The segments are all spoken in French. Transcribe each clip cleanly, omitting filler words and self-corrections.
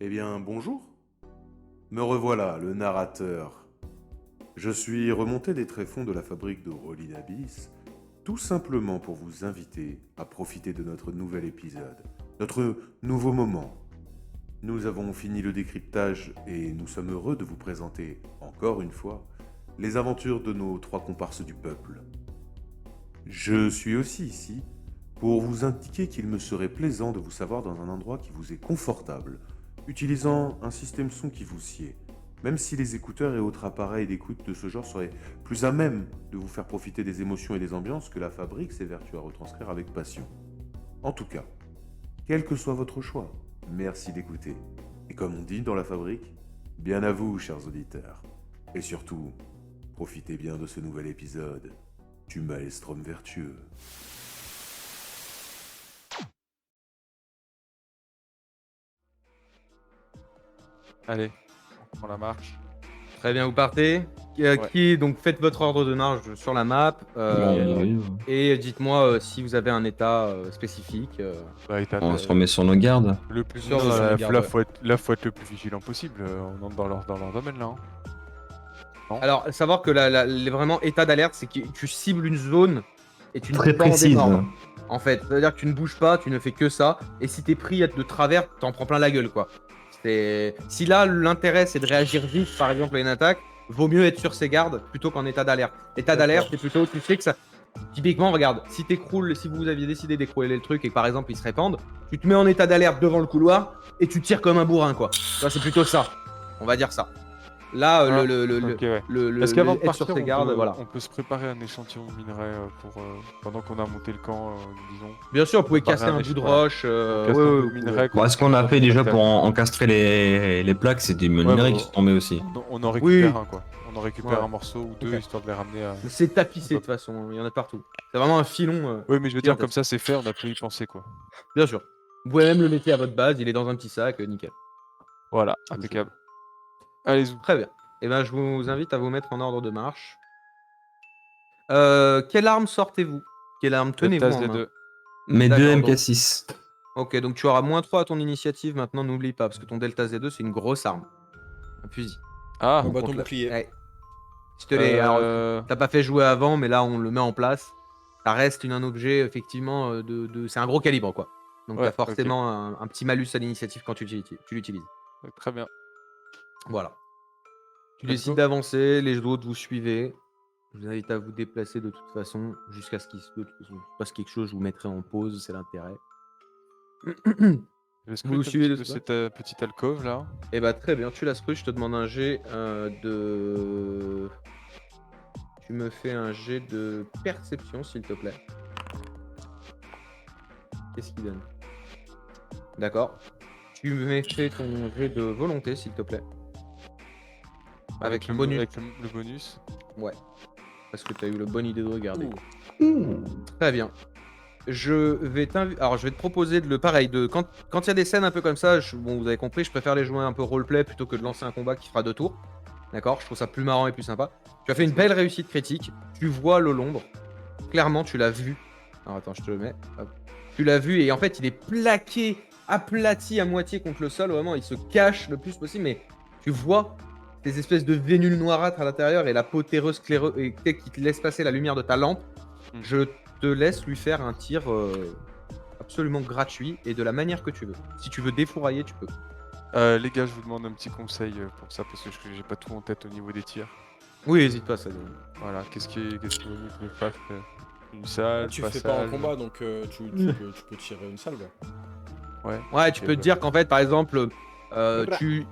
Eh bien, bonjour. Me revoilà, le narrateur. Je suis remonté des tréfonds de la fabrique de Rolling Abyss, tout simplement pour vous inviter à profiter de notre nouvel épisode, notre nouveau moment. Nous avons fini le décryptage et nous sommes heureux de vous présenter, encore une fois, les aventures de nos trois comparses du peuple. Je suis aussi ici pour vous indiquer qu'il me serait plaisant de vous savoir dans un endroit qui vous est confortable, utilisant un système son qui vous sied, même si les écouteurs et autres appareils d'écoute de ce genre seraient plus à même de vous faire profiter des émotions et des ambiances que la fabrique s'évertue à retranscrire avec passion. En tout cas, quel que soit votre choix, merci d'écouter. Et comme on dit dans la fabrique, bien à vous, chers auditeurs. Et surtout, profitez bien de ce nouvel épisode du Maelstrom vertueux. Allez, on prend la marche. Très bien, vous partez. Ouais. Donc faites votre ordre de marche sur la map On arrive. et dites-moi si vous avez un état spécifique. Bah, état On de- se remet sur nos gardes. le plus Sur non, le là, garde, là, ouais. faut être le plus vigilant possible. On entre dans leur domaine là. Hein. Alors, savoir que vraiment état d'alerte, c'est que tu cibles une zone et tu ne Très peux pas en précise. démordre. En fait, c'est-à-dire que tu ne bouges pas, tu ne fais que ça. Et si t'es pris de travers, t'en prends plein la gueule, quoi. Si là, l'intérêt, c'est de réagir vite, par exemple, à une attaque, vaut mieux être sur ses gardes plutôt qu'en état d'alerte. État d'alerte, c'est plutôt, tu sais que ça. Typiquement, regarde, si vous aviez décidé d'écrouler le truc et que par exemple ils se répandent, tu te mets en état d'alerte devant le couloir et tu tires comme un bourrin, quoi. Tu vois, c'est plutôt ça. On va dire ça. Là, Ah, ok, ouais. Est-ce qu'avant de être sur partir, ses gardes, voilà. on peut se préparer un échantillon de minerai pour pendant qu'on a monté le camp, disons. Bien sûr, vous pouvez Préparer casser un un bout de voilà. roche. On casse un Ouais, peu vous de minerai. Bon, est-ce qu'on a fait déjà pour encastrer les plaques? C'est des minerais qui sont tombés aussi. On en récupère Oui. un quoi. On en récupère Ouais. un morceau ou deux Ok. histoire de les ramener à. C'est tapissé de toute façon, il y en a de partout. C'est vraiment un filon. Oui, mais je veux dire, gigantesque. comme ça c'est fait, on a pu y penser quoi. Bien sûr. Vous pouvez même le laisser à votre base, il est dans un petit sac, nickel. Voilà, impeccable. Allez-y. Très bien. Et ben, je vous invite à vous mettre en ordre de marche. Quelle arme sortez-vous? Quelle arme tenez-vous Delta en main? Z2. Mes D'accord, deux donc- MK6. Ok, donc tu auras -3 à ton initiative maintenant, n'oublie pas, parce que ton Delta Z2 c'est une grosse arme. Un fusil. Ah, Un bâton Donc là- bouclier. Ouais. Je te l'ai. Alors, t'as pas fait jouer avant, mais là on le met en place. Ça reste un objet, effectivement, c'est un gros calibre, quoi. Donc Ouais, t'as forcément un petit malus à l'initiative quand tu l'utilises. très bien. Voilà. Tu Let's décides go. d'avancer, les autres vous suivez. Je vous invite à vous déplacer de toute façon, jusqu'à ce qu'il se passe quelque chose, je vous mettrai en pause, c'est l'intérêt. Je vais Vous scruter un suivez petit de peu ça cette petite alcôve là. Et bah très bien, tu la scrutes, je te demande un jet de... Tu me fais un jet de perception, s'il te plaît. Qu'est-ce qu'il donne? D'accord. Tu me fais ton jet de volonté, s'il te plaît. Avec le bonus. Avec le bonus. Ouais. Parce que tu as eu la bonne idée de regarder. Ouh. Très bien. Je vais te proposer pareil, quand il y a des scènes un peu comme ça, bon, vous avez compris, je préfère les jouer un peu roleplay plutôt que de lancer un combat qui fera 2 tours. D'accord? Je trouve ça plus marrant et plus sympa. Tu as fait une belle réussite critique. Tu vois l'ombre. Clairement, tu l'as vu. Alors attends, je te le mets. Hop. Tu l'as vu et en fait, il est plaqué, aplati à moitié contre le sol. Vraiment, il se cache le plus possible. Mais tu vois ces espèces de vénules noirâtres à l'intérieur et la peau terreuse qui te laisse passer la lumière de ta lampe. Mm. Je te laisse lui faire un tir absolument gratuit et de la manière que tu veux. Si tu veux défourailler, tu peux. Les gars, je vous demande un petit conseil pour ça parce que j'ai pas tout en tête au niveau des tirs. Oui, n'hésite pas, ça. Voilà, qu'est-ce qui vaut mieux que je fasse une salle, Tu pas fais pas en salle. combat, donc tu peux tirer une salve. Ouais, tu peux te dire qu'en fait, par exemple,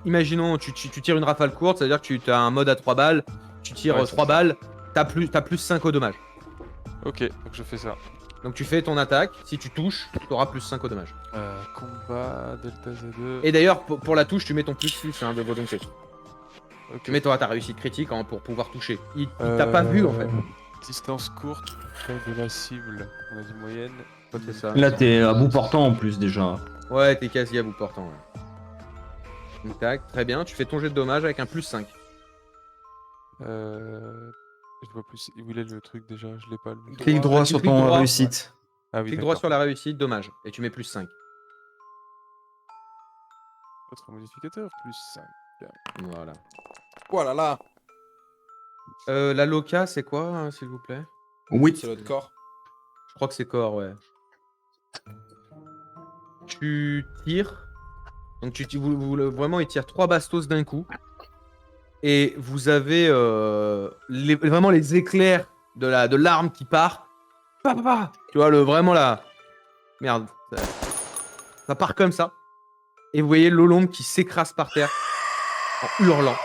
imaginons, tu tires une rafale courte, c'est-à-dire que tu as un mode à 3 balles, tu tires Ouais, 3 balles, t'as plus 5 au dommage. Ok, donc je fais ça. Donc tu fais ton attaque, si tu touches, tu auras plus 5 au dommage. Combat, Delta Z2. Et d'ailleurs, pour la touche, tu mets ton plus 6 de volonté. Ok. Tu mets ta réussite critique pour pouvoir toucher. Il t'a pas vu en fait. Distance courte, taille de la cible, on a dit moyenne. Pas de C'est ça. Là, t'es à bout portant en plus déjà. Ouais, t'es quasi à bout portant. Ouais. Donc, tac, très bien, tu fais ton jet de dommage avec un plus 5. Je vois plus. Où il est le truc déjà? Je l'ai pas le bouton. Clique droit sur clic ton droit, réussite. Ah oui, Clique droit d'accord. sur la réussite, dommage. Et tu mets plus 5. Autre modificateur, plus 5. Voilà. Voilà là. La loca, c'est quoi, hein, s'il vous plaît? Oui. C'est notre corps. Je crois que c'est corps, ouais. Tu tires. Donc vraiment, il tire 3 bastos d'un coup. Et vous avez vraiment les éclairs de l'arme qui part. Tu vois, vraiment la... Merde. Ça part comme ça. Et vous voyez Lolombe qui s'écrase par terre en hurlant.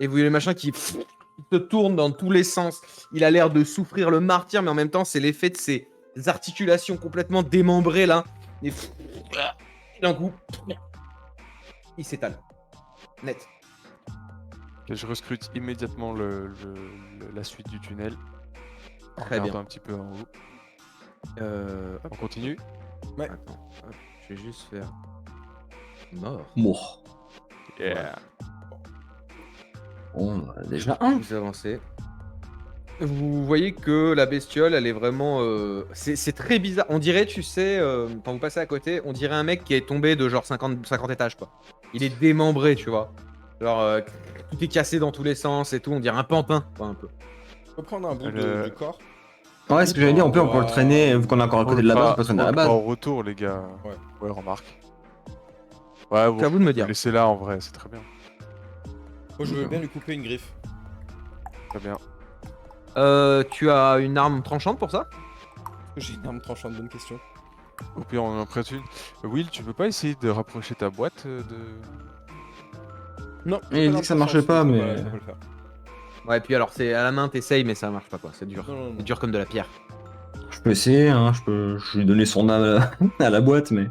Et vous voyez le machin qui se tourne dans tous les sens. Il a l'air de souffrir le martyr, mais en même temps, c'est l'effet de ses articulations complètement démembrées là. Et d'un coup, il s'étale. Net. Ok, je recrute immédiatement la suite du tunnel. En Très bien. regardant un petit peu en haut. On continue. Ouais. Attends, hop, je vais juste faire mort. Mort. Yeah. On a déjà un. Vous avancez. Vous voyez que la bestiole, elle est vraiment... c'est très bizarre. On dirait, tu sais, quand vous passez à côté, on dirait un mec qui est tombé de genre 50 étages, quoi. Il est démembré, tu vois. Genre, tout est cassé dans tous les sens et tout. On dirait un pantin, quoi, un peu. On peut prendre un bout du corps. Ouais, ce que j'allais dire, on peut encore le traîner, vu qu'on est encore à côté de la base, parce qu'on est à la base. Au retour, les gars. Ouais, remarque. Ouais, C'est à vous de me dire. Laissez là en vrai, c'est très bien. Moi, je veux bien lui couper une griffe. Très bien. Tu as une arme tranchante pour ça? J'ai une arme tranchante, bonne question. Au pire, on en prête une. Will, tu peux pas essayer de rapprocher ta boîte de. Non. Il dit que ça marchait pas, mais. Voilà, je peux le faire. Ouais, puis alors, c'est à la main, t'essayes, mais ça marche pas, quoi. C'est dur. Non. C'est dur comme de la pierre. Je peux essayer, hein, je lui donner son âme à la boîte, mais.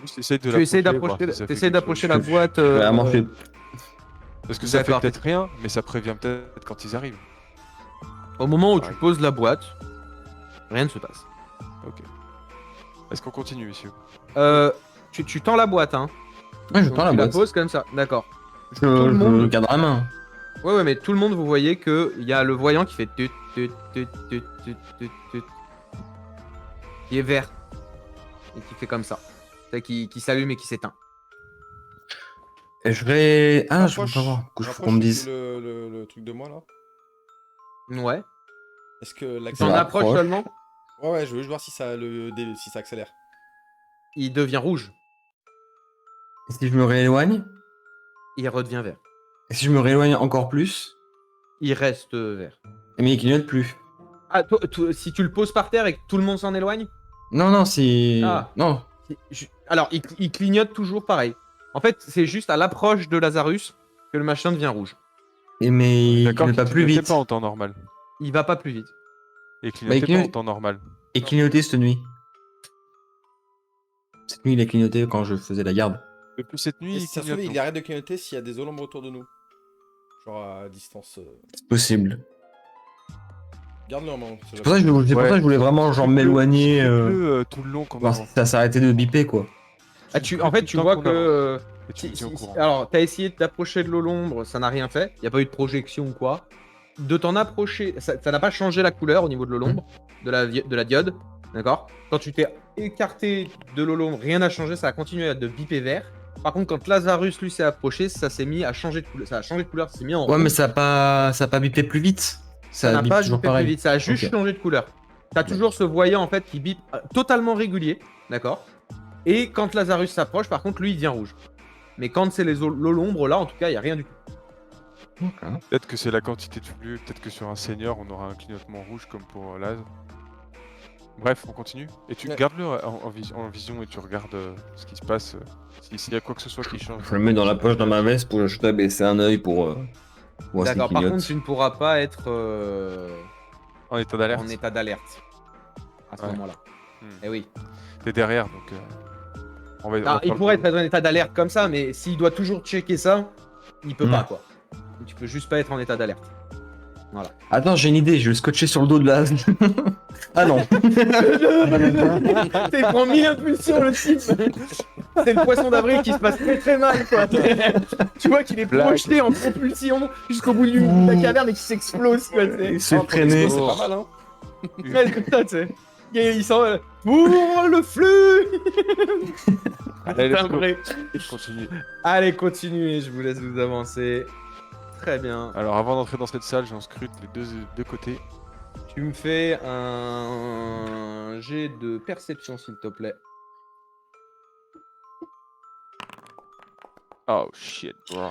Juste essaye de Tu essayes voir d'approcher si ça fait t'essayes quelque d'approcher chose. la boîte. Je vais vraiment faire- Parce que ça fait D'accord. peut-être rien, mais ça prévient peut-être quand ils arrivent. Au moment où tu Ouais. poses la boîte, rien ne se passe. Ok. Est-ce qu'on continue, messieurs? Tu tends la boîte, hein. Ouais, je Donc, prends la tu la boîte. poses comme ça, d'accord. Je tout le monde- le garde à la main. Ouais, mais tout le monde, vous voyez que il y a le voyant qui fait tut, tut, tut, tut, tut, tut, tut, qui est vert et qui fait comme ça, c'est qui s'allume et qui s'éteint. Et je vais. Ah, je veux Rapproche- pas voir. Faut rapproche qu'on me dise. le truc de moi là. Ouais. Est-ce que T'en l'accès. Ça approches approche. seulement, Ouais, je veux juste voir si ça, si ça accélère. il devient rouge, Et si je me rééloigne? il redevient vert, Et si je me rééloigne encore plus? il reste vert. Mais il clignote plus. Ah, si tu le poses par terre et que tout le monde s'en éloigne, Non, non, si. Ah. Non. alors il clignote toujours pareil. En fait, c'est juste à l'approche de Lazarus que le machin devient rouge. Et mais il D'accord, clignote pas qu'il plus clignotait vite. pas en temps normal. Il va pas plus vite. Et il clignotait il pas en clignote- temps normal. Et clignoté cette nuit. Cette nuit, il a clignoté quand je faisais la garde. Depuis cette nuit, Et il si ça se clignote. trouve, il donc. arrête de clignoter s'il y a des olombres autour de nous. Genre à distance. C'est possible. Garde-le en main. C'est pour ça que je voulais vraiment genre m'éloigner. Tout le long qu'on Voir avance. si ça s'arrêtait de biper quoi. Ah, en fait, tu vois que Et tu me tiens au courant. alors, t'as essayé de t'approcher de l'ombre, ça n'a rien fait. Il n'y a pas eu de projection ou quoi. De t'en approcher, ça n'a pas changé la couleur au niveau de l'ombre, de la diode. D'accord. Quand tu t'es écarté de l'ombre, rien n'a changé, ça a continué de biper vert. Par contre, quand Lazarus lui s'est approché, ça s'est mis à changer de couleur. Ça a changé de couleur, ça s'est mis en Ouais, rouge. mais ça a pas bipé plus vite. Ça n'a bip pas toujours bipé plus pareil. vite, ça a juste Ok. changé de couleur. T'as toujours ce voyant en fait qui bip totalement régulier, d'accord. Et quand Lazarus s'approche, par contre, lui il devient rouge. Mais quand c'est l'ombre là, en tout cas, il y a rien du tout. Ok. Peut-être que c'est la quantité de flux, peut-être que sur un seigneur, on aura un clignotement rouge comme pour Laz. Bref, on continue. Et tu Ouais. gardes-le en vision et tu regardes ce qui se passe. S'il y a quoi que ce soit qui change. Je le mets dans la poche dans ma veste pour juste baisser un œil pour voir s'il D'accord. Par clignote. contre, tu ne pourras pas être En état d'alerte. en état d'alerte à ce Ouais. moment-là. Hmm. Eh oui. T'es derrière, donc. On va, Alors, il pourrait être en état d'alerte comme ça, mais s'il doit toujours checker ça, il peut Hmm. pas quoi. Tu peux juste pas être en état d'alerte. Attends, j'ai une idée, je vais le scotcher sur le dos de la. Ah non. Il prend 1000 impulsions le type. C'est le poisson d'avril qui se passe très très mal quoi. Tu vois qu'il est Blague. projeté en propulsion jusqu'au bout de la caverne et qui s'explose quoi. Il se fait C'est traîner. pas mal, hein. Ouais, c'est comme ça, tu sais. Il sent, pour le flux. Allez, let's go. Timbré. Continue. Allez, continuez, je vous laisse vous avancer. Très bien. Alors avant d'entrer dans cette salle, j'en scrute les deux côtés. Tu me fais un jet de perception, s'il te plaît. Oh shit, bro.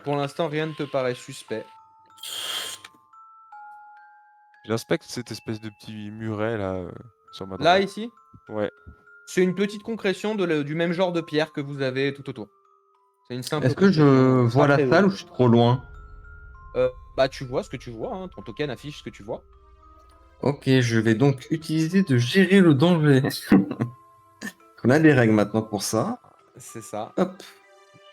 Pour l'instant, rien ne te paraît suspect. J'inspecte cette espèce de petit muret là sur ma Là, droite. ici, Ouais. c'est une petite concrétion du même genre de pierre que vous avez tout autour. C'est une simple Est-ce que je concrétion, vois pas la très salle ou haute. je suis trop loin? Bah, tu vois ce que tu vois, hein. Ton token affiche ce que tu vois. Ok, je vais donc utiliser de gérer le danger. On a des règles maintenant pour ça. C'est ça. Hop.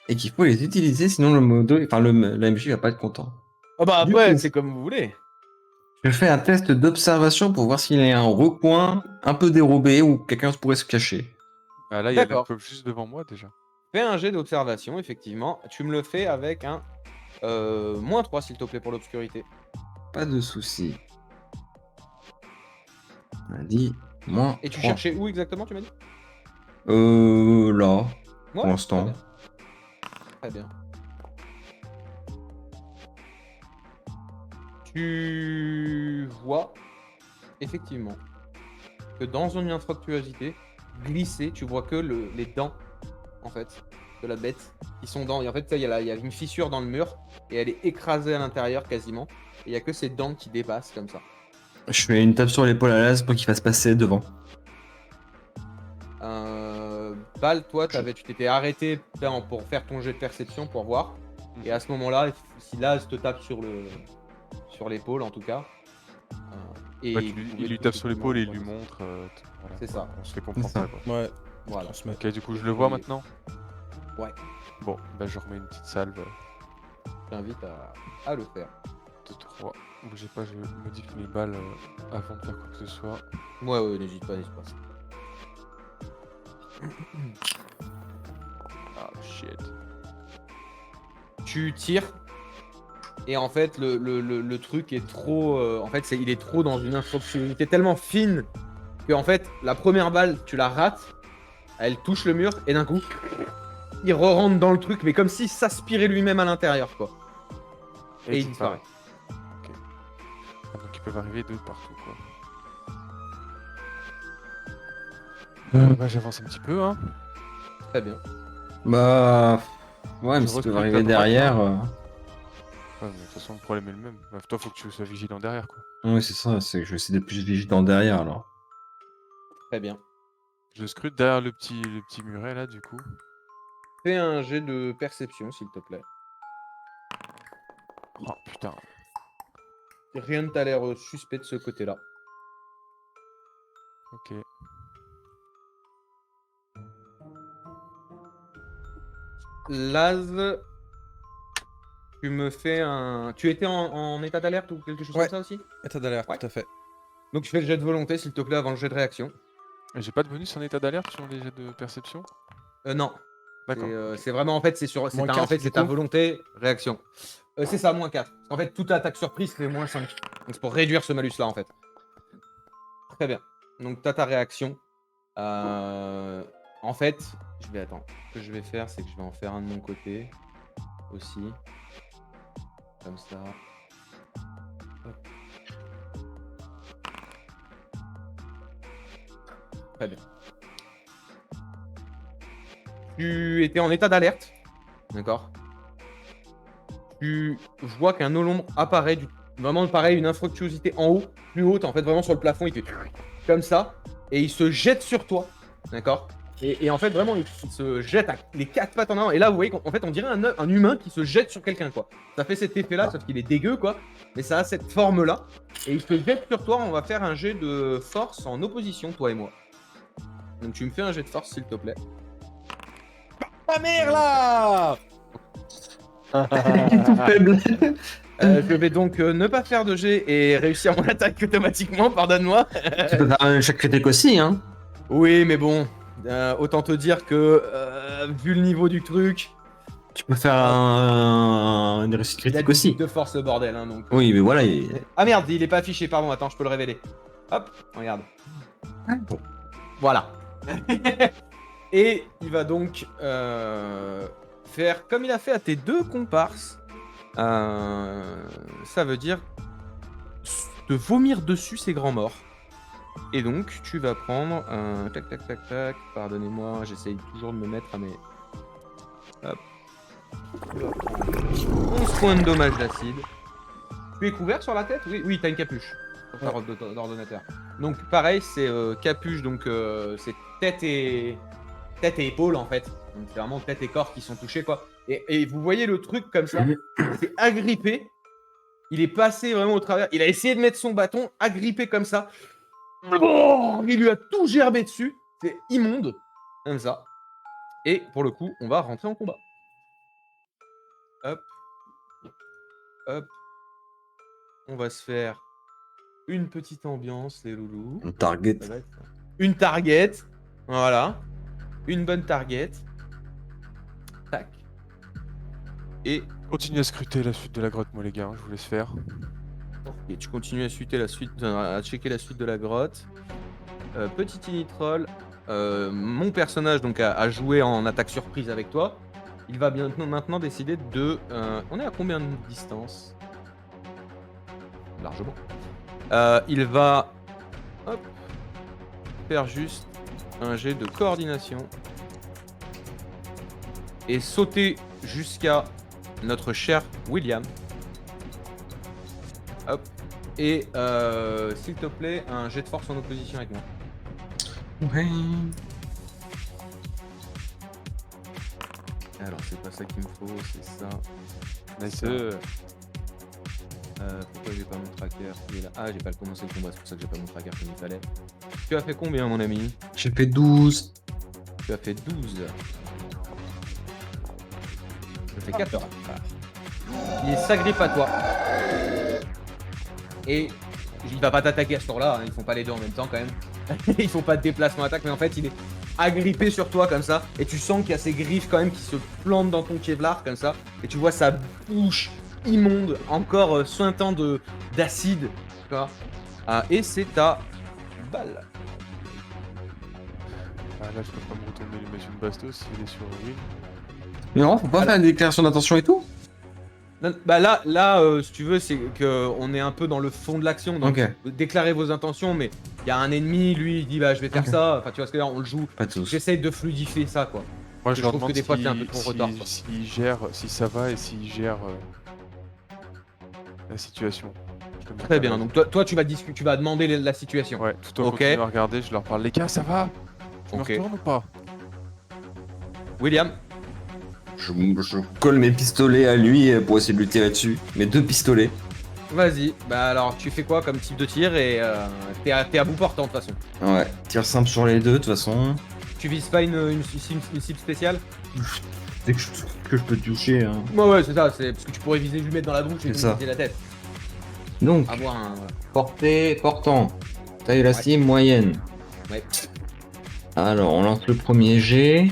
Et qu'il faut les utiliser, sinon le modo, enfin la MJ va pas être content. Ah bah Du après, coup. c'est comme vous voulez. Je fais un test d'observation pour voir s'il y a un recoin un peu dérobé où quelqu'un pourrait se cacher. Ah là, il y a le D'accord. peuple juste devant moi déjà. Fais un jet d'observation, effectivement. Tu me le fais avec un -3, s'il te plaît, pour l'obscurité. Pas de souci. On a dit moins. Et tu 3. cherchais où exactement, tu m'as dit? Là. Ouais, Pour l'instant. Très bien. Très bien. Tu vois, effectivement, que dans une infractuosité, glissée, tu vois que les dents, en fait, de la bête, qui sont dans. Et en fait, il y a une fissure dans le mur, et elle est écrasée à l'intérieur quasiment. Et il n'y a que ces dents qui dépassent comme ça. Je fais une tape sur l'épaule à Laz pour qu'il fasse passer devant. Bal, toi, tu t'étais arrêté pour faire ton jet de perception pour voir. Et à ce moment-là, si Laz te tape sur l'épaule, en tout cas. Et Ouais, vous il pouvez lui tape sur l'épaule et il lui effectivement montre. Voilà, C'est ça. On se fait comprendre C'est ça. ça, quoi. Ouais, Voilà. on se met. Ok, du coup, je le vois Oui. maintenant. Ouais. Bon, bah je remets une petite salve. Je t'invite à le faire. 2, 3. Bougez pas, je modifie mes balles avant de faire quoi que ce soit. Ouais, n'hésite pas, n'hésite pas. Ah shit. Tu tires. Et en fait, le truc est trop. En fait, il est trop dans une infractuosité tellement fine que, en fait, la première balle, tu la rates. Elle touche le mur et d'un coup, il re-rentre dans le truc, mais comme s'il s'aspirait lui-même à l'intérieur, quoi. Et il disparaît. Ok. Ah, donc ils peuvent arriver de partout, quoi. Bah j'avance un petit peu, hein. Très bien. Bah. Ouais, mais Je si tu recrute veux à arriver droite, derrière. Ouais, mais de toute façon, le problème est le même. Bah, toi, faut que tu sois vigilant derrière, quoi. Oui, c'est ça, c'est que je vais essayer d'être plus vigilant derrière alors. Très bien. Je scrute derrière le petit muret, là, du coup. Fais un jet de perception, s'il te plaît. Oh, putain. Rien ne t'a l'air suspect de ce côté-là. Ok. Laz, tu me fais un. Tu étais en état d'alerte ou quelque chose Ouais. comme ça aussi? État d'alerte, Ouais. tout à fait. Donc tu fais le jet de volonté, s'il te plaît, avant le jet de réaction. J'ai pas de bonus en état d'alerte sur les jets de perception? Non. D'accord. C'est vraiment, en fait, c'est sur. Moins En 4, fait, du c'est ta coup volonté, réaction. C'est ça, -4. Parce qu'en fait, toute attaque surprise fait -5. Donc c'est pour réduire ce malus-là, en fait. Très bien. Donc t'as ta réaction. En fait, Attends. Ce que je vais faire, c'est que je vais en faire un de mon côté. Aussi. Comme ça. Hop. Très bien. Tu étais en état d'alerte. D'accord. Tu vois qu'un olombre apparaît, vraiment pareil, une infructuosité en haut, plus haute, en fait, vraiment sur le plafond, il fait comme ça, et il se jette sur toi. D'accord. Et en fait, vraiment, il se jette les 4 pattes en avant. Et là, vous voyez qu'en fait, on dirait un humain qui se jette sur quelqu'un, quoi. Ça fait cet effet-là, sauf qu'il est dégueu, quoi. Mais ça a cette forme-là. Et il se jette sur toi. On va faire un jet de force en opposition, toi et moi. Donc, tu me fais un jet de force, s'il te plaît. Ta mère là Tout faible. Je vais donc ne pas faire de jet et réussir mon attaque automatiquement, pardonne-moi. Tu peux faire un échec critique aussi, hein. Oui, mais bon, autant te dire que, vu le niveau du truc, Tu peux faire une réussite il y a critique aussi. de force le bordel, hein, donc. Oui, mais voilà. Ah merde, il est pas affiché, pardon, attends, je peux le révéler. Hop, regarde. Bon. Voilà. Et il va donc faire comme il a fait à tes deux comparses. Ça veut dire te vomir dessus ces grands morts. Et donc, tu vas prendre un tac tac tac tac. Pardonnez-moi, j'essaye toujours de me mettre à mes. Hop. Tu vas prendre 11 points de dommage d'acide. Tu es couvert sur la tête? Oui, oui, t'as une capuche sur ta robe d'ordonnateur. Donc, pareil, c'est capuche, donc c'est tête et épaules en fait. Donc, c'est vraiment tête et corps qui sont touchés, quoi. Et vous voyez le truc comme ça, c'est agrippé. Il est passé vraiment au travers. Il a essayé de mettre son bâton, agrippé comme ça. Oh, il lui a tout gerbé dessus. C'est immonde. Comme ça. Et pour le coup, on va rentrer en combat. Hop. Hop. On va se faire une petite ambiance, les loulous. Un target. Ça va être une target. Voilà. Une bonne target. Tac. Et Continuez à scruter la suite de la grotte, moi les gars, je vous laisse faire. Et tu continues à checker la suite de la grotte. Petit Initrol, mon personnage donc a joué en attaque surprise avec toi. Il va maintenant décider de. On est à combien de distance? Largement. Il va hop, faire juste un jet de coordination et sauter jusqu'à notre cher William. Hop. Et s'il te plaît, un jet de force en opposition avec moi. Ouais. Alors, c'est pas ça qu'il me faut, c'est ça. Nice. Pourquoi j'ai pas mon tracker? Il est là. Ah, j'ai pas commencé le combat, c'est pour ça que j'ai pas mon tracker comme il fallait. Tu as fait combien, mon ami? J'ai fait 12. Tu as fait 12. Je fais 14. Il s'agrippe à toi. Et il va pas t'attaquer à ce tour-là, hein. Ils font pas les deux en même temps quand même. Ils font pas de déplacement attaque, mais en fait il est agrippé sur toi comme ça. Et tu sens qu'il y a ses griffes quand même qui se plantent dans ton Kevlar comme ça. Et tu vois sa bouche immonde, encore suintant d'acide. Tu vois. Et c'est ta balle. Ah, là, je peux pas me retourner lui mettre une bastos s'il est sur Will. Mais non, faut pas faire une déclaration d'intention et tout. Non, bah là, si tu veux, c'est que on est un peu dans le fond de l'action. Donc, Ok. déclarez vos intentions, mais il y a un ennemi, lui, il dit bah je vais faire Ok. ça. Enfin, tu vois ce que on le joue. Pas de soucis. J'essaye de fluidifier ça, quoi. Moi, Je je leur trouve que demande des fois, c'est un peu trop retard, quoi. s'il gère, si ça va et s'il gère la situation. Je te mets Très ça bien. là. Donc toi, tu vas tu vas demander la situation. Ouais, tout en Ok. continuant à regarder, je leur parle. Les gars, ça va? Je Ok. me retourne ou pas? William. Je colle mes pistolets à lui pour essayer de lui tirer dessus. Mes 2 pistolets. Vas-y. Bah alors, tu fais quoi comme type de tir et t'es à bout portant de toute façon. Ouais, tir simple sur les deux de toute façon. Tu vises pas une cible spéciale? Dès que je peux toucher. Hein. Ouais, c'est ça. C'est parce que tu pourrais viser lui mettre dans la bouche et C'est lui ça. viser la tête. Donc, Avoir un. portant. Taille de la cible moyenne. Ouais. Alors, on lance le premier jet.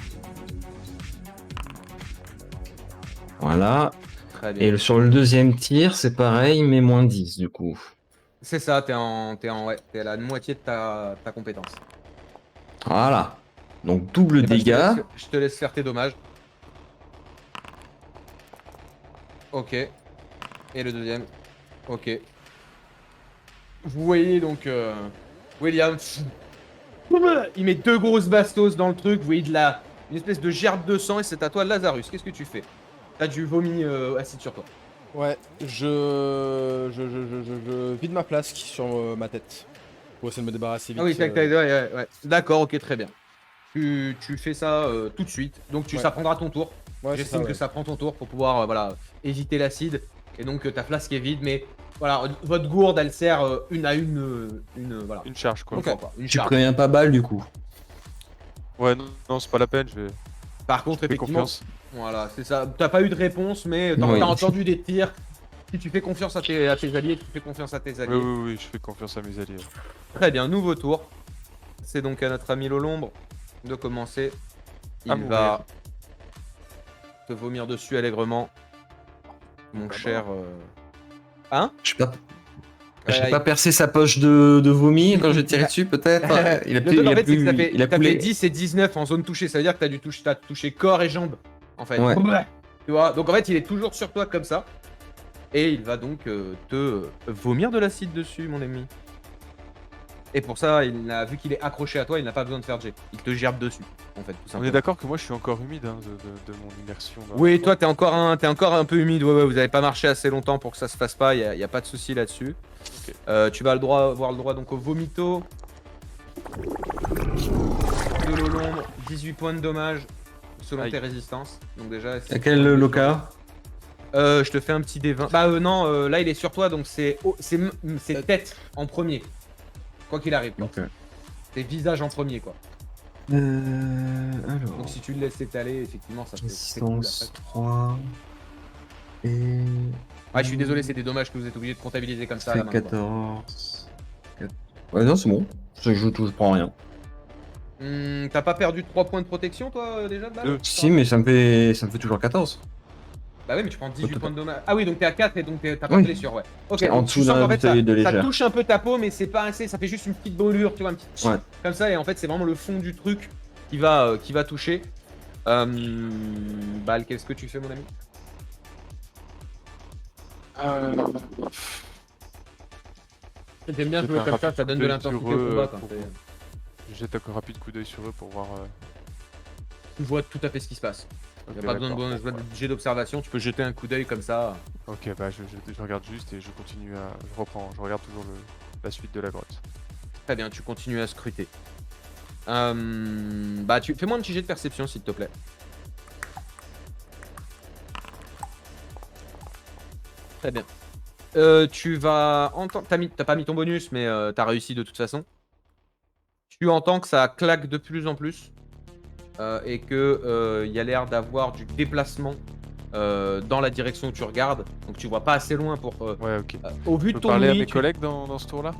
Voilà. Très bien. Et sur le deuxième tir, c'est pareil, mais moins 10 du coup. C'est ça, t'es à la moitié de ta compétence. Voilà. Donc double Eh ben, dégâts. je te laisse faire tes dommages. Ok. Et le deuxième. Ok. Vous voyez donc William. Il met 2 grosses bastos dans le truc. Vous voyez une espèce de gerbe de sang et c'est à toi, Lazarus. Qu'est-ce que tu fais? T'as du vomi acide sur toi. Ouais, je vide ma flasque sur ma tête. Pour essayer de me débarrasser vite. Ah oui, ouais. D'accord, ok, très bien. Tu fais ça tout de suite. Donc Ouais. ça prendra ton tour. Ouais, c'est J'estime ça, que ouais. ça prend ton tour pour pouvoir voilà, éviter l'acide. Et donc ta flasque est vide, mais voilà, votre gourde elle sert une à une, voilà. Une charge, quoi. Une fois, quoi. Une Tu charge. préviens pas balle du coup. Ouais, non, c'est pas la peine, je vais. Par contre, Fais effectivement, confiance. voilà, c'est ça. T'as pas eu de réponse, mais t'as Oui. entendu des tirs. Si tu fais confiance à tes alliés, tu fais confiance à tes alliés. Oui, je fais confiance à mes alliés. Très bien, nouveau tour. C'est donc à notre ami Lolombre de commencer. Il À mourir. va te vomir dessus allègrement. Mon cher. Hein? Je sais pas. J'ai pas percé sa poche de vomi quand j'ai tiré dessus, peut-être. Il a Le truc, en plus. fait, c'est que Il a t'as plus fait les- 10 et 19 en zone touchée. Ça veut dire que t'as touché corps et jambes, en fait. Ouais. Tu vois, donc en fait, il est toujours sur toi comme ça. Et il va donc te vomir de l'acide dessus, mon ami. Et pour ça, vu qu'il est accroché à toi, il n'a pas besoin de faire de jet. Il te gerbe dessus, en fait, tout On simplement. est d'accord que moi je suis encore humide hein, de mon immersion. Là. Oui, toi, t'es encore un peu humide. Ouais, vous avez pas marché assez longtemps pour que ça se fasse pas. Y a pas de souci là-dessus. Ok. Tu vas avoir le droit donc au vomito. De l'eau l'ombre, 18 points de dommage selon Aïe. tes résistances. Donc déjà. À quel loca? Je te fais un petit D20. Bah non, là il est sur toi, donc c'est tête en premier. Quoi qu'il arrive. Ok. C'est visage en premier, quoi. Alors. Donc si tu le laisses s'étaler, effectivement, ça fait c'est cool Résistance après. 3. Et. Ouais, je suis désolé, c'est des dommages que vous êtes obligé de comptabiliser comme ça à la C'est main, quoi. 14. Ouais, non, c'est bon. Je prends rien. T'as pas perdu 3 points de protection, toi, déjà de base Si, mais ça me fait toujours 14. Bah oui, mais tu prends 18 total. points de dommage. Ah oui, donc t'es à 4 et donc t'as pas Oui. de blessure, ouais. Ok, C'est en donc dessous tu sens d'un qu'en fait, bouteille de ça légère. touche un peu ta peau, mais c'est pas assez, ça fait juste une petite brûlure, tu vois, un petit Ouais. comme ça, et en fait, c'est vraiment le fond du truc qui va toucher. Bal, qu'est-ce que tu fais, mon ami? J'aime bien J'ai jouer fait un comme ça, rapide ça donne coup de d'œil l'intensité sur au eux, combat quand pour- t'es- Je jette un rapide coup d'œil sur eux pour voir. tu vois tout à fait ce qui se passe. Ok, Y'a pas besoin d'accord, de bon, ouais. jet d'observation, tu peux jeter un coup d'œil comme ça. Ok, bah je regarde juste et je continue à. Je reprends, je regarde toujours la suite de la grotte. Très bien, tu continues à scruter. Fais-moi un petit jet de perception, s'il te plaît. Très bien. Tu vas entendre. T'as pas mis ton bonus, mais t'as réussi de toute façon. Tu entends que ça claque de plus en plus. Et que y a l'air d'avoir du déplacement dans la direction où tu regardes. Donc tu vois pas assez loin pour. Ouais, ok. Au vu Je de peux ton parler à ouïe, mes tu- collègues dans ce tour-là?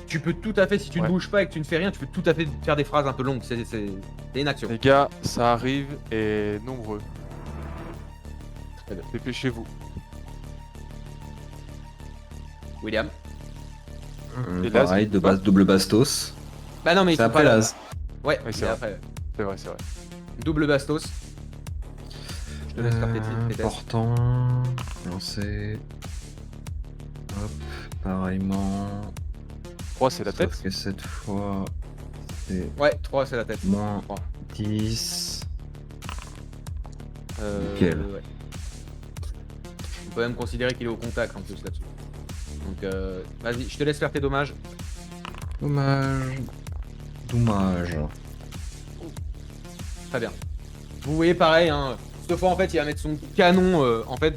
tu peux tout à fait, si tu ne Ouais. bouges pas et que tu ne fais rien, tu peux tout à fait faire des phrases un peu longues. C'est une action. Les gars, ça arrive et nombreux. Très bien. Dépêchez-vous. William. Et Laz, Pareil, il peut pas double bastos. Bah non, mais ils C'est sont après pas là. Laz. Ouais, Ouais, c'est c'est vrai. après. C'est vrai, c'est vrai. Double bastos. Je te laisse faire tes tests. Important. Lancer. Hop. Pareillement. 3, c'est la tête. Sauf que cette fois, c'est Ouais, 3 c'est la tête. moins 3. 10. Nickel. Ouais. On peut même considérer qu'il est au contact en plus là-dessus. Donc vas-y, je te laisse faire tes dommages. Dommage. Dommage. Très bien. Vous voyez pareil, hein. Cette fois en fait il va mettre son canon en fait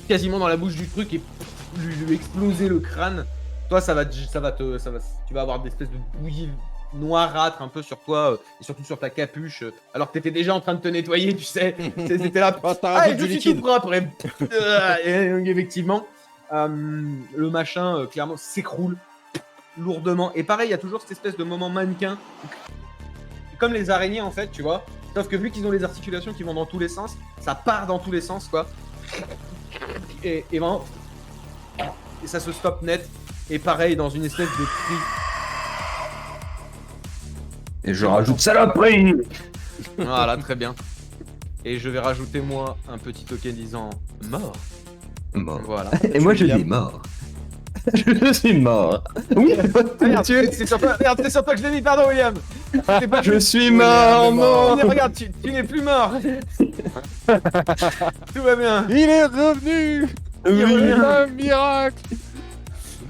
quasiment dans la bouche du truc et lui exploser le crâne. Toi tu vas avoir des espèces de bouillie noirâtre un peu sur toi et surtout sur ta capuche alors que t'étais déjà en train de te nettoyer, tu sais. C'était là. Oh, t'as Ah, rajouté je du suis tout liquide. propre. Et donc, effectivement, le machin clairement s'écroule lourdement. Et pareil, il y a toujours cette espèce de moment mannequin, comme les araignées en fait, tu vois. Sauf que vu qu'ils ont les articulations qui vont dans tous les sens, ça part dans tous les sens, quoi. Et vraiment, et ça se stoppe net. Et pareil, dans une espèce de cri. Et je rajoute saloperie. Voilà, très bien. Et je vais rajouter moi un petit token disant mort. Mort. Voilà. Et moi je William. dis mort. Je suis mort. Oui, Regarde, c'est sur toi, regarde, c'est sur toi que je l'ai mis, pardon William. T'es pas je suis William mort, est mort. non. Mais regarde, tu n'es plus mort. Tout va bien. Il est revenu! Il revient. Un miracle!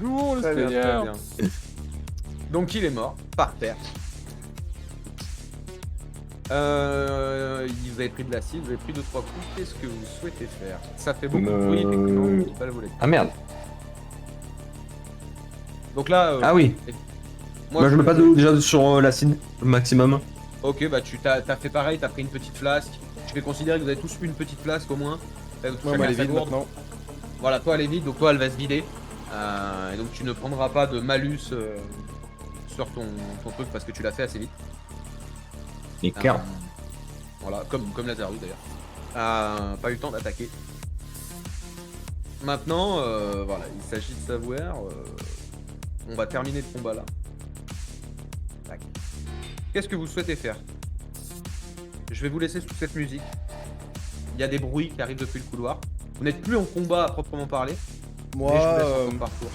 Louons le Très bien, Seigneur! très bien. Donc il est mort, par terre. Vous avez pris de l'acide, vous avez pris 2-3 coups. Qu'est-ce que vous souhaitez faire? Ça fait beaucoup de bruit, effectivement. Je peux pas le voler. Ah merde. Donc là, Ah oui. Moi je me passe déjà sur l'acide maximum. Ok, bah tu t'as fait pareil, t'as pris une petite flasque. Je vais considérer que vous avez tous eu une petite flasque au moins. Tous Ouais, chacun moi, elle est sa vide gourde. maintenant. Voilà, toi elle est vide, donc toi elle va se vider. Et donc tu ne prendras pas de malus sur ton truc parce que tu l'as fait assez vite. Nickel. Voilà, comme Lazarus d'ailleurs. Pas eu le temps d'attaquer. Maintenant, voilà, il s'agit de savoir. On va terminer le combat là. Tac. Qu'est-ce que vous souhaitez faire? Je vais vous laisser sous cette musique. Il y a des bruits qui arrivent depuis le couloir. Vous n'êtes plus en combat à proprement parler. Moi, mais je vous laisse en tour par tour.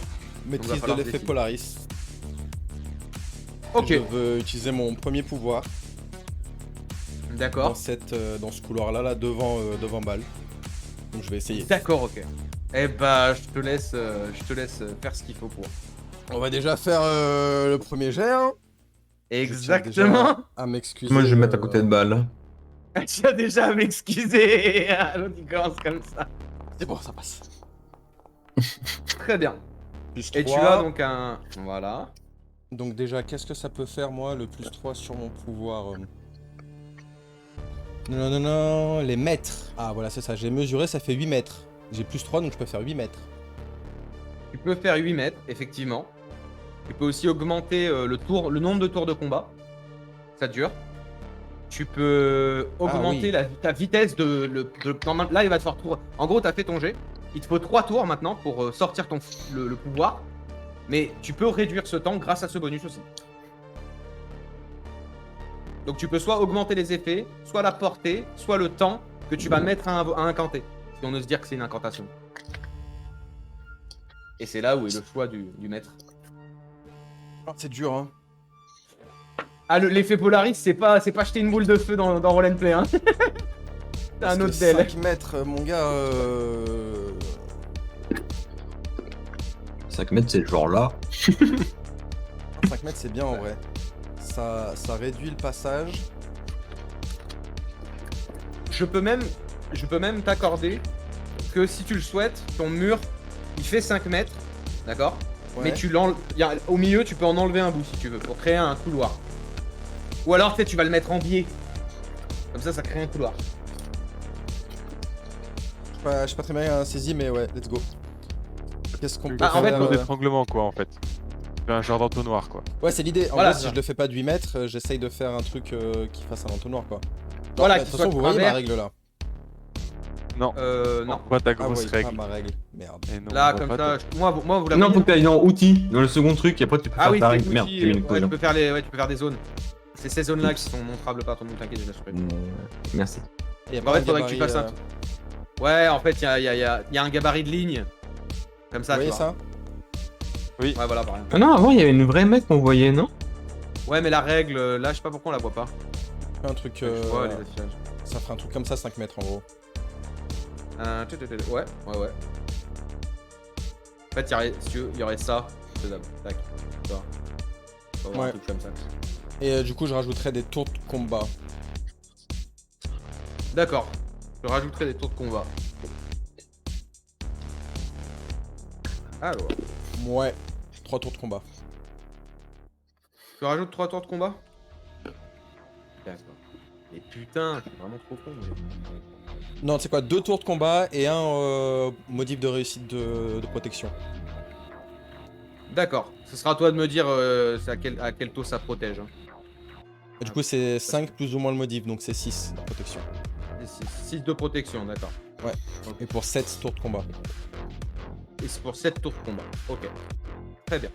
maîtrise va de falloir l'effet décider. Polaris. Ok, Je veux utiliser mon premier pouvoir d'accord. dans ce couloir là devant Bal. Donc je vais essayer. D'accord, ok. Eh bah, je te laisse faire ce qu'il faut pour. On va déjà faire le premier jet. Hein. Je tiens Exactement. déjà à m'excuser. Moi, je vais mettre à côté de balle. Tu as déjà à m'excuser. L'autre il commence comme ça. C'est bon, ça passe. Très bien. Plus Et 3. tu as donc un. Voilà. Donc déjà, qu'est-ce que ça peut faire moi, le plus 3 sur mon pouvoir Non, les mètres. Ah voilà, c'est ça, j'ai mesuré, ça fait 8 mètres. J'ai plus 3, donc je peux faire 8 mètres. Tu peux faire 8 mètres, effectivement. Tu peux aussi augmenter le nombre de tours de combat. Ça dure. Tu peux augmenter oui. ta vitesse normal- Là, il va te faire tour. En gros, tu as fait ton jet. Il te faut 3 tours maintenant pour sortir le pouvoir. Mais tu peux réduire ce temps grâce à ce bonus aussi. Donc tu peux soit augmenter les effets, soit la portée, soit le temps que tu vas mettre à incanter. Si on ose dire que c'est une incantation. Et c'est là où est le choix du maître. Ah, c'est dur, hein. Ah, l'effet Polaris, c'est pas jeter une boule de feu dans Roll and Play, hein. C'est Parce un que autre DL. 5 mètres, mon gars. 5 mètres, c'est genre là. 5 mètres, c'est bien en vrai. Ça réduit le passage. Je peux même t'accorder que si tu le souhaites, ton mur, il fait 5 mètres, d'accord? Ouais. Mais au milieu, tu peux en enlever un bout si tu veux, pour créer un couloir. Ou alors, tu vas le mettre en biais. Comme ça crée un couloir. Je sais pas très bien saisi, mais ouais, let's go. Qu'est-ce qu'on peut Ah, en fait, faire Un d'étranglement quoi en fait. Tu fais un genre d'entonnoir quoi. Ouais, c'est l'idée. En Voilà, gros, si ça. je le fais pas de 8 mètres, j'essaye de faire un truc qui fasse un entonnoir, quoi. Voilà, Mais de qui toute soit façon, de vous voyez ma travers. règle là. Non. Non. On voit ta Ah, grosse ouais, règle. pas ma règle. Merde. Et non, Là, on voit comme pas ça, moi, vous la Non, voyez faut que t'ailles dans outils, dans le second truc, et après tu peux Ah faire oui, ta c'est règle. Merde, outil, j'ai mis une ouais, tu collision. peux faire des zones. C'est ces zones-là qui sont montrables par ton monde, t'inquiète, j'ai assuré. Merci. Et En fait, faudrait que tu fasses un. Ouais, en fait, il y a un gabarit de ligne. Comme ça, Vous tu voyez vois. ça? Ouais, voilà, par exemple. Ah non, avant il y avait une vraie mec qu'on voyait, non? Ouais, mais la règle, là, je sais pas pourquoi on la voit pas. Fais un truc. Tu vois les affichages. Ça fera un truc comme ça, 5 mètres en gros. Ouais. En fait, il y aurait ça. Faisable. Tac. Tu vois. On va voir Ouais. un truc comme ça. Et du coup, je rajouterai des tours de combat. D'accord. Je rajouterai des tours de combat. Alors. Ouais, 3 tours de combat. Tu rajoutes 3 tours de combat? D'accord. Mais putain, je suis vraiment trop con. Non, tu sais quoi, 2 tours de combat et un modif de réussite de protection. D'accord. Ce sera à toi de me dire c'est à quel taux ça protège. Hein. Et du coup, c'est 5 plus ou moins le modif, donc c'est 6 de protection. 6 de protection, d'accord. Et pour 7 tours de combat. Et c'est pour 7 tours de combat. Ok. Très bien.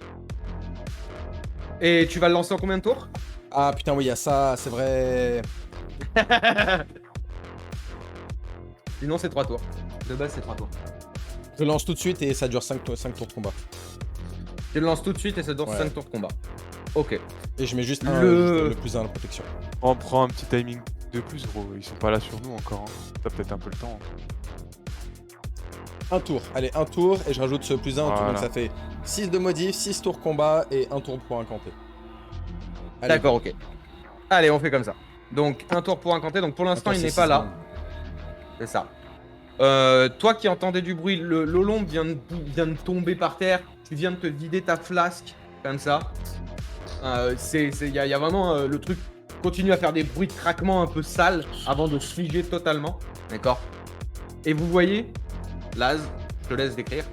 Et tu vas le lancer en combien de tours? Ah putain, oui, il y a ça, c'est vrai. Sinon, c'est 3 tours. De base, c'est 3 tours. Je lance tout de suite et ça dure 5 tours de combat. Tu le lances tout de suite et ça dure Ouais. 5 tours de combat. Ok. Et je mets juste Le- le plus 1 à la protection. On prend un petit timing de plus gros. Ils sont pas là sur nous encore. Hein. T'as peut-être un peu le temps. Hein. Un tour, allez, un tour et je rajoute ce plus 1, Voilà. donc ça fait 6 de modif, 6 tours combat et 1 tour pour incanter. Allez. D'accord, ok. Allez, on fait comme ça. Donc, un tour pour incanter. Donc, pour l'instant, Attends, il n'est c'est pas 6 là. secondes. C'est ça. Toi qui entendais du bruit, l'olombe vient de tomber par terre. Tu viens de te vider ta flasque, comme ça. Il y a vraiment le truc continue à faire des bruits de craquement un peu sales avant de se figer totalement. D'accord. Et vous voyez, Laz, je te laisse décrire.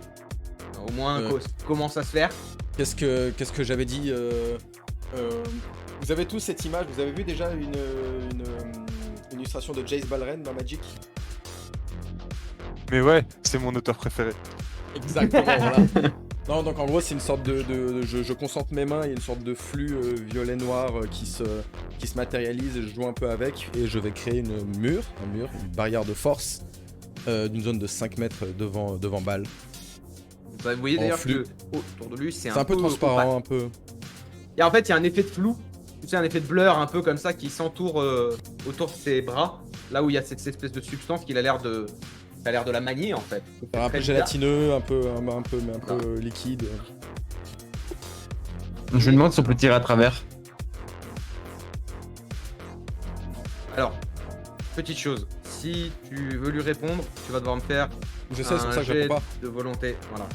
Au moins comment ça se fait. Qu'est-ce que j'avais dit Vous avez tous cette image, vous avez vu déjà une illustration de Jace Balren dans Magic? Mais ouais, c'est mon auteur préféré. Exactement, voilà. Non, donc en gros, c'est une sorte je concentre mes mains, il y a une sorte de flux violet-noir qui se matérialise et je joue un peu avec. Et je vais créer un mur, une barrière de force d'une zone de 5 mètres devant Bâle. Bah, vous voyez En d'ailleurs flux. que autour de lui, c'est C'est un peu transparent, opaque. un peu. Et en fait, il y a un effet de flou, tu sais, un effet de blur un peu comme ça qui s'entoure autour de ses bras, là où il y a cette espèce de substance qu'il a l'air de. Ça a l'air de la manier en fait. Un peu Très gélatineux, un peu liquide. Je me demande si on peut tirer à travers. Alors, petite chose, si tu veux lui répondre, tu vas devoir me faire Je sais, c'est pour un ça que je jet réponds pas. de volonté. Voilà.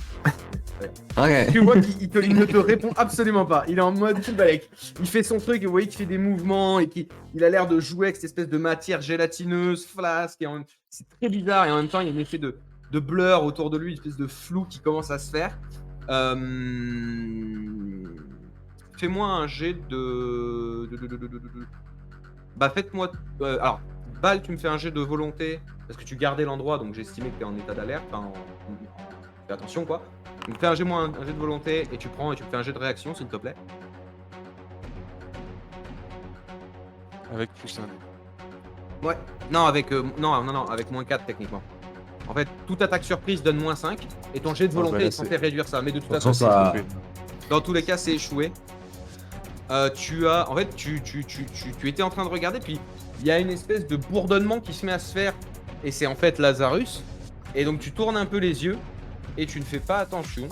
Ok. Tu vois qu'il ne te répond absolument pas. Il est en mode balèque. Il fait son truc et vous voyez qu'il fait des mouvements et qu'il a l'air de jouer avec cette espèce de matière gélatineuse, flasque. C'est très bizarre et en même temps il y a un effet de blur autour de lui, une espèce de flou qui commence à se faire. Fais-moi un jet de... Bah faites-moi... alors, Bal, tu me fais un jet de volonté parce que tu gardais l'endroit donc j'ai estimé que tu es en état d'alerte. Enfin, fais attention quoi. Donc fais un jet de volonté et tu me fais un jet de réaction s'il te plaît. Avec plus un. Ouais. Non, avec non, avec moins 4 techniquement. En fait, toute attaque surprise donne moins 5 et ton jet de Oh, bah volonté là, est censé réduire ça. Mais de toute De toute façon, façon, ça. dans tous les cas, c'est échoué. Tu étais en train de regarder, puis il y a une espèce de bourdonnement qui se met à se faire, et c'est en fait Lazarus. Et donc tu tournes un peu les yeux, et tu ne fais pas attention,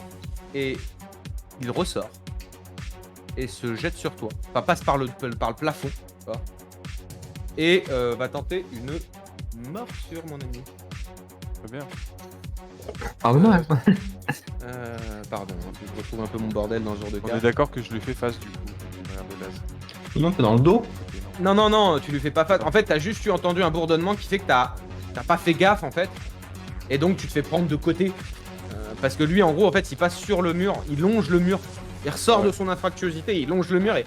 et il ressort, et se jette sur toi. Enfin, passe par le plafond, tu vois, et va tenter une morsure, mon ami. Très bien. Ah non. Pardon, je retrouve un peu mon bordel dans ce genre de On cas. est d'accord que je lui fais face du coup. Regarde le Non, c'est dans le dos. Non, tu lui fais pas face. En fait, t'as juste entendu un bourdonnement qui fait que t'as pas fait gaffe en fait. Et donc tu te fais prendre de côté. Parce que lui, en gros, en fait, il passe sur le mur, il longe le mur, il ressort de son infractuosité, il longe le mur et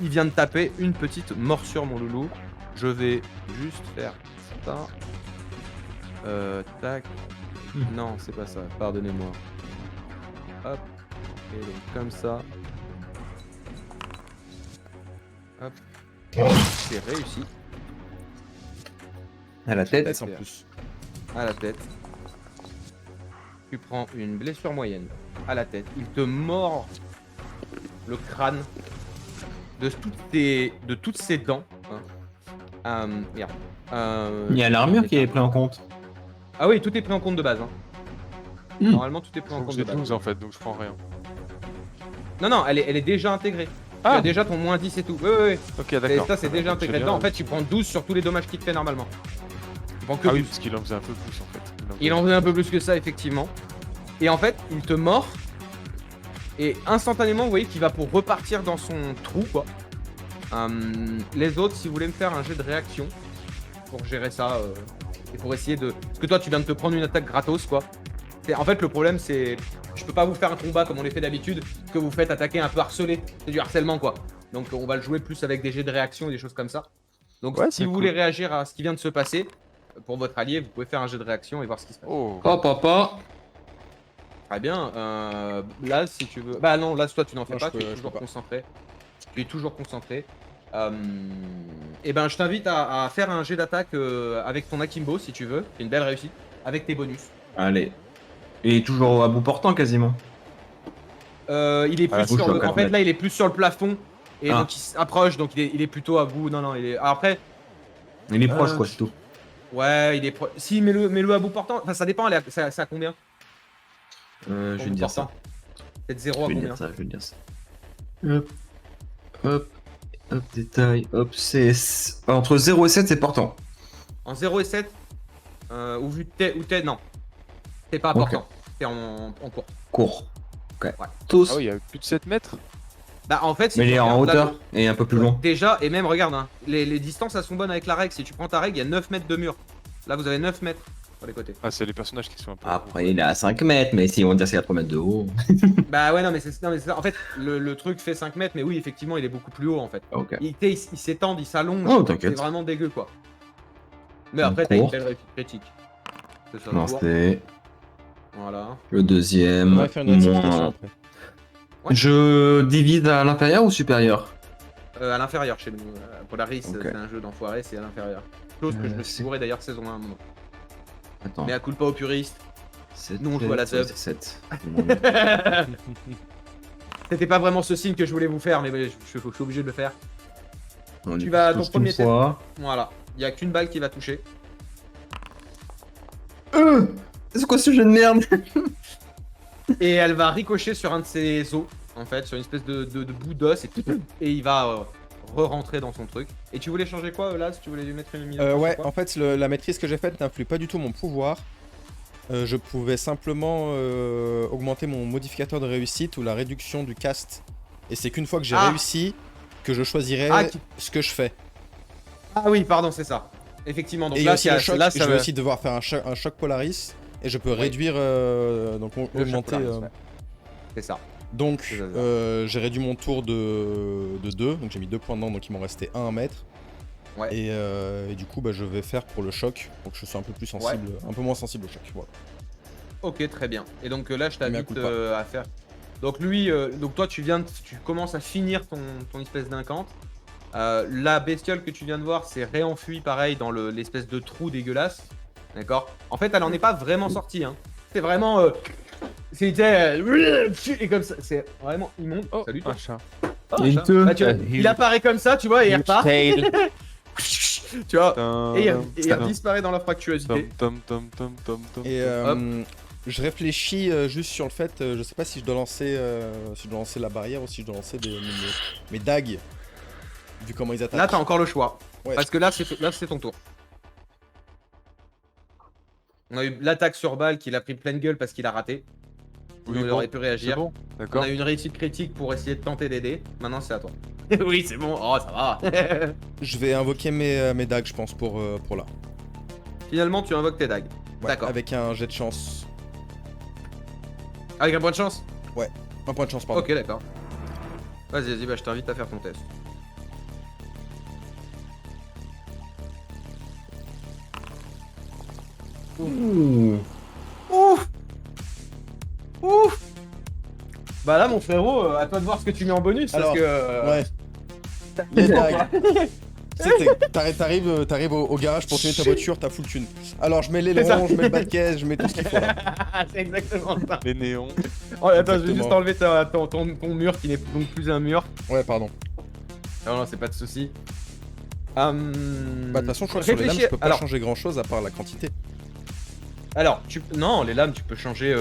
il vient de taper une petite morsure, mon loulou. Je vais juste faire ça. Tac. Non, c'est pas ça, pardonnez-moi. Hop. Et donc comme ça. Hop. C'est réussi. À la tête. Tête en plus. À la tête. Tu prends une blessure moyenne à la tête. Il te mord le crâne de toutes ses dents. Hein. Merde. Il y a l'armure qui est prise en compte. Ah oui, tout est pris en compte de base. Hein. Normalement, tout est pris en Donc compte j'ai de base. 12 en fait, donc je prends rien. Non, elle est déjà intégrée. Tu Ah. as déjà ton moins 10 et tout. Oui. Ok, Et d'accord. ça, c'est déjà Donc, intégré j'ai dedans. bien- En fait, tu prends 12 sur tous les dommages qu'il te fait normalement. Tu prends que Ah oui, 12. parce qu'il en faisait un peu plus en fait. Il en faisait un peu plus que ça, effectivement. Et en fait, il te mord. Et instantanément, vous voyez qu'il va pour repartir dans son trou, quoi. Les autres, si vous voulez me faire un jet de réaction pour gérer ça et pour essayer de... Parce que toi, tu viens de te prendre une attaque gratos, quoi. En fait, le problème, c'est... Je peux pas vous faire un combat comme on les fait d'habitude, que vous faites attaquer un peu harcelé. C'est du harcèlement, quoi. Donc, on va le jouer plus avec des jets de réaction et des choses comme ça. Donc, Ouais, si c'est vous cool. voulez réagir à ce qui vient de se passer, pour votre allié, vous pouvez faire un jet de réaction et voir ce qui se passe. Oh, Oh papa. Très bien. Là, si tu veux. Bah non, là, toi, tu n'en fais Non, pas. je Tu es peux toujours pas. concentré. Tu es toujours concentré. Et ben, je t'invite à faire un jet d'attaque avec ton Akimbo, si tu veux. C'est une belle réussite. Avec tes bonus. Allez. Et toujours à bout portant quasiment. Il est plus la bouche, sur je le... dois En fait, mettre. là, il est plus sur le plafond. Et Ah. donc, il s'approche. Donc, il est plutôt à bout. Non, il est. Alors, après, Il est proche quoi, c'est tout. ouais, il est. Si, mets-le à bout portant. Enfin, ça dépend. C'est à combien Je vais pour te bout dire ça. portant Peut-être 0 Je à vais te combien dire ça, je vais te dire ça. Hop, détail, hop, c'est entre 0 et 7 c'est portant. En 0 et 7 ou vu ou t'es. Non. T'es pas Ok. important. T'es en cours. Court. Ok. Ouais. Tous. ah oui, il y a plus de 7 mètres. Bah en fait, si Mais il tu est en regardes là, hauteur et un peu plus long. déjà, et même regarde, hein, les distances elles sont bonnes avec la règle. Si tu prends ta règle, il y a 9 mètres de mur. Là, vous avez 9 mètres sur les côtés. Ah, c'est les personnages qui sont un peu. Après, il est à 5 mètres, mais si on va dire c'est à 3 mètres de haut. Bah ouais, non, mais c'est ça. En fait, le truc fait 5 mètres, mais oui, effectivement, il est beaucoup plus haut en fait. Ok. Il s'étend, il s'allonge. Oh, c'est t'inquiète. vraiment dégueu quoi. Mais En après, t'as une cours. belle réussite critique. C'est ça. Non, court. c'était. Voilà. Le On deuxième, va faire une rectification moins... après. Ouais. Je divise à l'inférieur ou supérieur? À l'inférieur chez nous. Polaris, Ok. c'est un jeu d'enfoiré, c'est à l'inférieur. Chose que je me suis c'est- bourré d'ailleurs saison 1 à un moment. Attends. Mais à coup de pas aux puristes. 7, nous, on joue à la teub. 7. C'était pas vraiment ce signe que je voulais vous faire, mais je suis obligé de le faire. On Tu y vas touche ton premier une fois. Voilà. Il y a qu'une balle qui va toucher. C'est quoi ce jeu de merde? Et elle va ricocher sur un de ses os, en fait, sur une espèce de bout d'os, et il va re-rentrer dans son truc. Et tu voulais changer quoi là, si tu voulais lui mettre une mise Ouais, en fait, la maîtrise que j'ai faite n'influe pas du tout mon pouvoir. Je pouvais simplement augmenter mon modificateur de réussite ou la réduction du cast. Et c'est qu'une fois que j'ai réussi que je choisirai ce que je fais. Ah oui, pardon, c'est ça. Effectivement, donc Et il y là, a aussi le choc. là, Je vais aussi devoir faire un choc Polaris. Et je peux réduire, donc le augmenter. chocolat, ouais. C'est ça. Donc, C'est ça. j'ai réduit mon tour de 2. Donc j'ai mis 2 points dedans, donc il m'en restait 1 à mettre. Ouais. Et du coup, bah, je vais faire pour le choc. Donc je suis un peu plus sensible, un peu moins sensible au choc. Voilà. Ok, très bien. Et donc là, je Mais à t'invite coup de pas. à faire. Donc lui, donc toi, tu commences à finir ton espèce d'incante. La bestiole que tu viens de voir s'est réenfuie pareil dans l'espèce de trou dégueulasse. D'accord. En fait, elle en est pas vraiment sortie. Hein. C'est vraiment. C'était. Et comme ça, c'est vraiment immonde. Oh, Salut toi. un chat. Oh, Il chat. te- Bah, tu vois, il apparaît comme ça, tu vois, et il repart. Tail. Tu vois. Et il disparaît dans la fractuosité. Tom. Et je réfléchis juste sur le fait, je sais pas si je dois lancer, la barrière ou si je dois lancer mes dagues. Vu comment ils attaquent. Là, t'as encore le choix. Ouais. Parce que là, c'est ton tour. On a eu l'attaque sur balle qu'il a pris pleine gueule parce qu'il a raté. Oui, Il bon, aurait pu c'est réagir. bon, On d'accord. a eu une réussite critique pour essayer de tenter d'aider. Maintenant, c'est à toi. Oui, c'est bon. Oh, ça va. Je vais invoquer mes dagues, je pense, pour là. Finalement, tu invoques tes dagues. Ouais, D'accord. Avec un jet de chance. Avec un point de chance. Un point de chance, pardon. Ok, d'accord. Vas-y, bah, je t'invite à faire ton test. Ouf. Bah là, mon frérot, à toi de voir ce que tu mets en bonus. Alors, parce que. Ouais. Les dagues. Tu sais, t'arrives au garage pour tuner ta voiture, t'as full thune. Alors je mets C'est ça. l'aileron, je mets le bas de caisse, je mets tout ce qu'il faut là. C'est exactement ça. Les néons. Oh, attends, je vais Exactement. juste enlever ton mur qui n'est donc plus un mur. Ouais, pardon. Non, c'est pas de soucis. Bah de toute façon, je crois que sur les lames, je peux pas changer grand chose à part la quantité. Alors, non, les lames, tu peux changer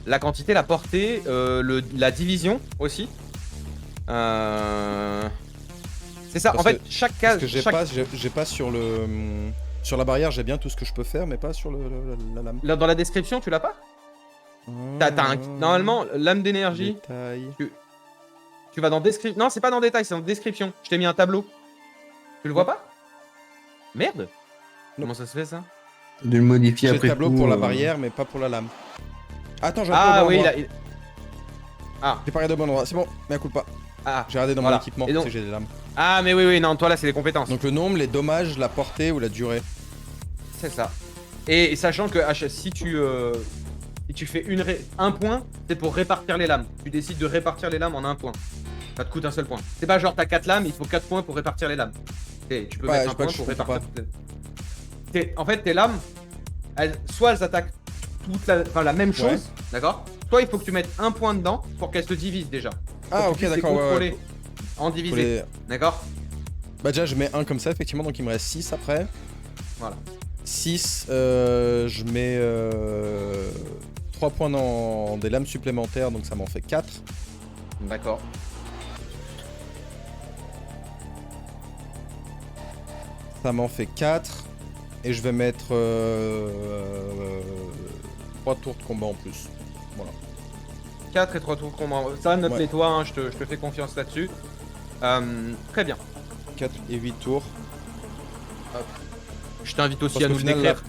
la quantité, la portée, la division aussi. C'est ça, Parce en fait, que- chaque case. Parce que j'ai pas sur le. Sur la barrière, j'ai bien tout ce que je peux faire, mais pas sur la lame. Là, dans la description, tu l'as pas Normalement, lame d'énergie, Détail. tu vas dans description. Non, c'est pas dans détail, c'est dans description. Je t'ai mis un tableau. Tu le vois pas Merde. Comment ça se fait ça De le modifier J'ai le après tableau coup, pour la barrière, mais pas pour la lame. Attends, j'ai un Ah peu au bon oui, endroit. J'ai pas regardé au bon endroit, c'est bon, mais à coup de pas. Ah. J'ai regardé dans Voilà. mon équipement, Et donc- tu sais, j'ai des lames. Ah, mais oui, non, toi là, c'est les compétences. Donc le nombre, les dommages, la portée ou la durée. C'est ça. Et sachant que si tu fais un point, c'est pour répartir les lames. Tu décides de répartir les lames en un point. Ça te coûte un seul point. C'est pas genre t'as 4 lames, il faut 4 points pour répartir les lames. Tu peux Ouais, mettre un je point sais pour pas, je comprends répartir toutes les... En fait, tes lames, soit elles attaquent la même chose, Ouais. d'accord. Soit il faut que tu mettes un point dedans pour qu'elles se divisent déjà. Ah, Pour que ok, tu puisses les d'accord, ouais, contrôler ouais. en Faut divisé, les- d'accord. Bah déjà je mets un comme ça effectivement donc il me reste 6 après. Voilà. 6, je mets 3 points dans des lames supplémentaires donc ça m'en fait 4. D'accord. Ça m'en fait 4 et je vais mettre 3 tours de combat en plus. Voilà. 4 et 3 tours combat. Ça, note-les Ouais. toi, hein, je te fais confiance là-dessus. Très bien. 4 et 8 tours. Je t'invite aussi Parce à qu'au nous le final, décrire.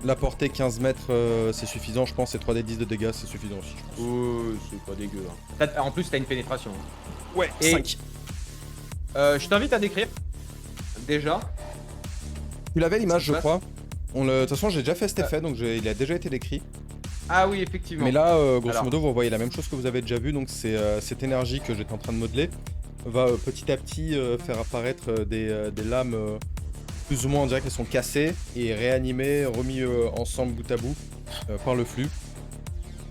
La portée 15 mètres c'est suffisant je pense et 3d10 de dégâts c'est suffisant aussi je pense. Oh, c'est pas dégueu. Hein. En plus, t'as une pénétration. Ouais, Et- 5. Je t'invite à décrire. Déjà. Tu l'avais l'image je Ça se crois. De toute façon j'ai déjà fait cet effet donc il a déjà été décrit. Ah oui, effectivement. Mais là, grosso Alors. modo, vous voyez la même chose que vous avez déjà vu. Donc c'est cette énergie que j'étais en train de modeler va petit à petit faire apparaître des lames plus ou moins, on dirait qu'elles sont cassées et réanimées, remis ensemble bout à bout par le flux.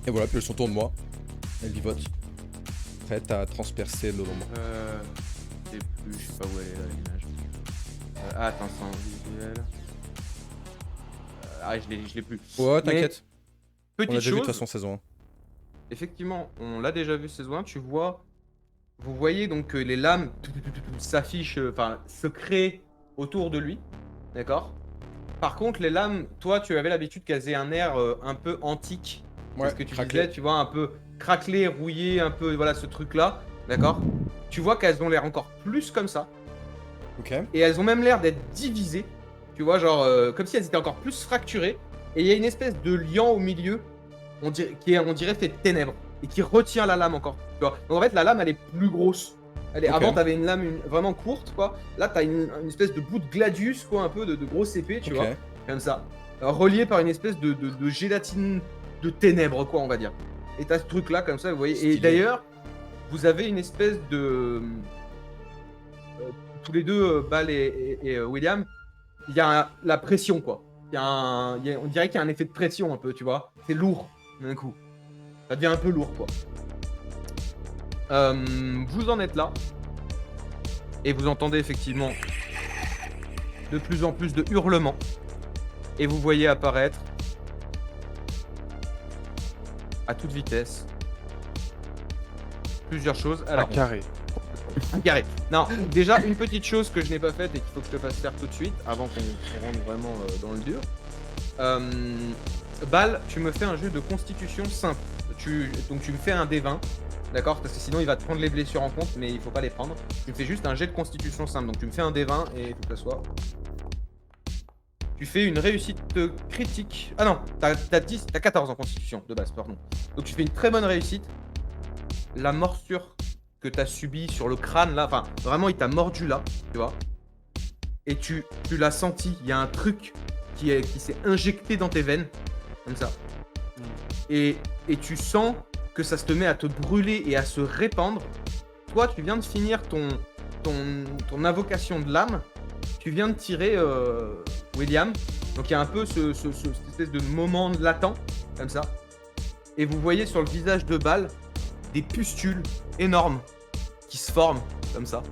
Et voilà, puis elles sont autour de moi. Elles vivotent. Prêtes à transpercer l'ombre. Je sais plus, je sais pas où elle est là l'image. Attends, c'est un visuel. Je l'ai plus. Ouais, t'inquiète. On l'a Petite déjà vu de chose, toute façon saison 1. effectivement, on l'a déjà vu saison 1, vous voyez donc que les lames s'affichent, enfin, se créent autour de lui, d'accord? Par contre, les lames, toi, tu avais l'habitude qu'elles aient un air un peu antique. C'est ce que tu disais, tu vois, un peu craquelé, rouillé, un peu, voilà, ce truc-là, d'accord? Tu vois qu'elles ont l'air encore plus comme ça, Ok. et elles ont même l'air d'être divisées, tu vois, genre, comme si elles étaient encore plus fracturées, et il y a une espèce de liant au milieu, on dirait fait de ténèbres, et qui retient la lame encore, tu vois. Donc en fait, la lame, elle est plus grosse. Ok. Avant, t'avais une lame vraiment courte, quoi. Là, t'as une espèce de bout de gladius, quoi, un peu de grosse épée, tu Ok. vois, comme ça. Relié par une espèce de gélatine de ténèbres, quoi, on va dire. Et t'as ce truc-là, comme ça, vous voyez. Stylé. Et d'ailleurs, vous avez une espèce de... tous les deux, Bal et William, il y a la pression, quoi. On dirait qu'il y a un effet de pression, un peu, tu vois. C'est lourd, d'un coup. Ça devient un peu lourd, quoi. Vous en êtes là. Et vous entendez effectivement de plus en plus de hurlements. Et vous voyez apparaître à toute vitesse plusieurs choses. Un Alors, carré. un carré. Non, déjà une petite chose que je n'ai pas faite et qu'il faut que je te fasse faire tout de suite avant qu'on rentre vraiment dans le dur. Bal, tu me fais un jeu de constitution simple. Donc tu me fais un D20, d'accord? Parce que sinon il va te prendre les blessures en compte, mais il faut pas les prendre. Tu me fais juste un jet de constitution simple. Donc tu me fais un D20 et il faut que ça soit. Tu fais une réussite critique. Ah non, t'as 14 en constitution de base, pardon. Donc tu fais une très bonne réussite. La morsure que t'as subie sur le crâne là, enfin vraiment il t'a mordu là, tu vois. Et tu l'as senti, il y a un truc qui s'est injecté dans tes veines, comme ça. Et tu sens que ça se te met à te brûler et à se répandre. Toi, tu viens de finir ton invocation de l'âme. Tu viens de tirer William. Donc il y a un peu cette espèce de moment latent, comme ça. Et vous voyez sur le visage de Bal des pustules énormes qui se forment, comme ça.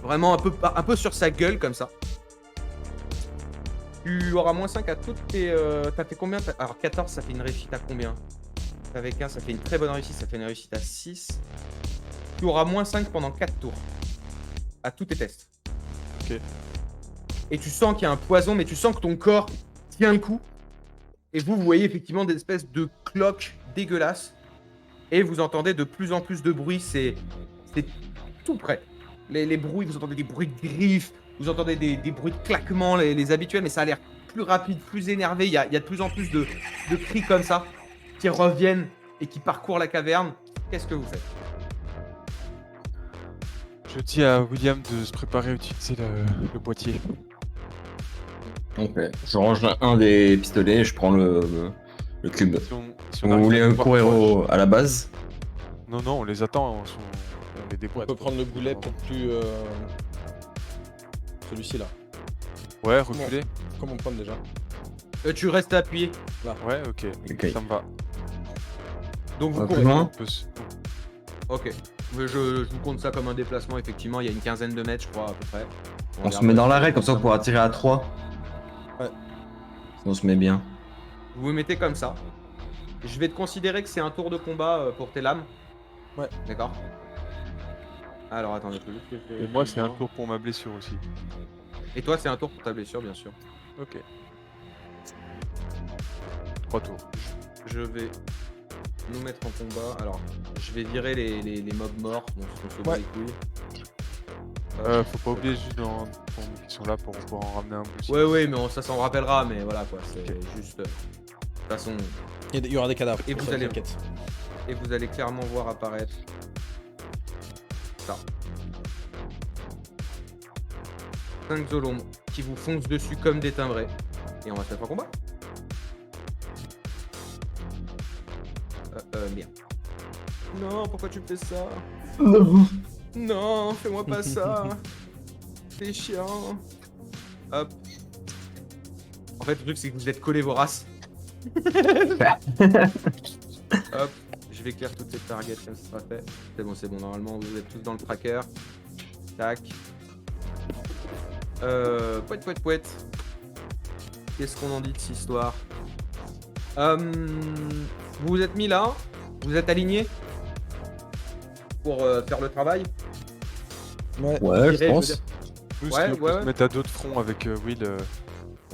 Vraiment un peu sur sa gueule, comme ça. Tu auras moins 5 à toutes tes... T'as fait combien? Alors 14, ça fait une réussite à combien? Avec 1, ça fait une très bonne réussite, ça fait une réussite à 6. Tu auras moins 5 pendant 4 tours. À tous tes tests. Ok. Et tu sens qu'il y a un poison, mais tu sens que ton corps tient le coup. Et vous voyez effectivement des espèces de cloques dégueulasses. Et vous entendez de plus en plus de bruit, c'est tout près. Les bruits, vous entendez des bruits de griffes, vous entendez des bruits de claquements, les habituels, mais ça a l'air plus rapide, plus énervé. Il y a de plus en plus de cris comme ça qui reviennent et qui parcourent la caverne. Qu'est-ce que vous faites? Je dis à William de se préparer à utiliser le boîtier. Ok. Je range un des pistolets et je prends le cube. Si Vous arrive voulez à les voir courir proches. à la base? Non, non, on les attend, on les On déboîte. peut prendre le boulet peut-être plus. Celui-ci là. Ouais, reculer. Comment prendre déjà? Tu restes appuyé. Ouais, ok. Ok. Ça me va. Donc vous Plus courez. loin? On peut se- Ok. Je vous compte ça comme un déplacement, effectivement. Il y a une quinzaine de mètres, je crois, à peu près. On se met dans l'arrêt, comme ça on pourra tirer à 3. Ouais. On se met bien. Vous vous mettez comme ça. Je vais te considérer que c'est un tour de combat pour tes lames. Ouais. D'accord. Alors attendez, faut juste que je- Et moi, c'est un tour pour ma blessure aussi. Et toi, c'est un tour pour ta blessure, bien sûr. Ok. 3 tours. Je vais nous mettre en combat. Alors, je vais virer les mobs morts. On se bat Ouais. les couilles. Faut pas oublier juste qu'ils sont là pour pouvoir en ramener un bout. aussi. Ouais, mais ça s'en rappellera, mais voilà quoi. C'est Ok. juste. De toute façon. Il y aura des cadavres. Et pour vous ça, allez- t'inquiète. Et vous allez clairement voir apparaître ça. 5 zolombes qui vous foncent dessus comme des timbrés. Et on va se mettre en combat. Merde. Non, pourquoi tu me fais ça? Non. Non, fais-moi pas ça. C'est chiant. Hop. En fait, le truc, c'est que vous êtes collés vos races. Hop. Je vais clear toutes ces targets comme ça sera fait. C'est bon. Normalement, vous êtes tous dans le tracker. Tac. Pouet. Qu'est-ce qu'on en dit de cette histoire? Vous vous êtes mis là? Vous êtes alignés? Pour faire le travail? Ouais. Ouais, je dirais, pense. je veux dire- Nous, Ouais, si on peut ouais. se mettre à d'autres fronts avec Will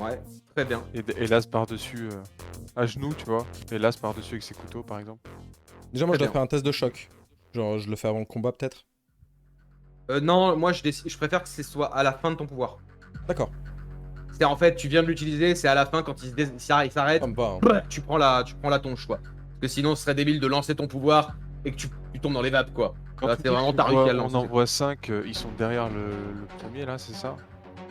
Ouais, très bien. et Las par-dessus, à genoux, tu vois. Et Las par-dessus avec ses couteaux, par exemple. Déjà, moi, je Très dois faire un test de choc. Genre, je le fais avant le combat, peut-être. Non, moi je préfère que ce soit à la fin de ton pouvoir. D'accord. C'est en fait, tu viens de l'utiliser, c'est à la fin quand il s'arrête, Ça me va. Hein. tu prends la tonche quoi. Parce que sinon ce serait débile de lancer ton pouvoir et que tu tombes dans les vapes quoi. Quand Là, tu c'est dis vraiment qu'on ta rue qui a on lancé. envoie 5, ils sont derrière le premier, là, c'est ça?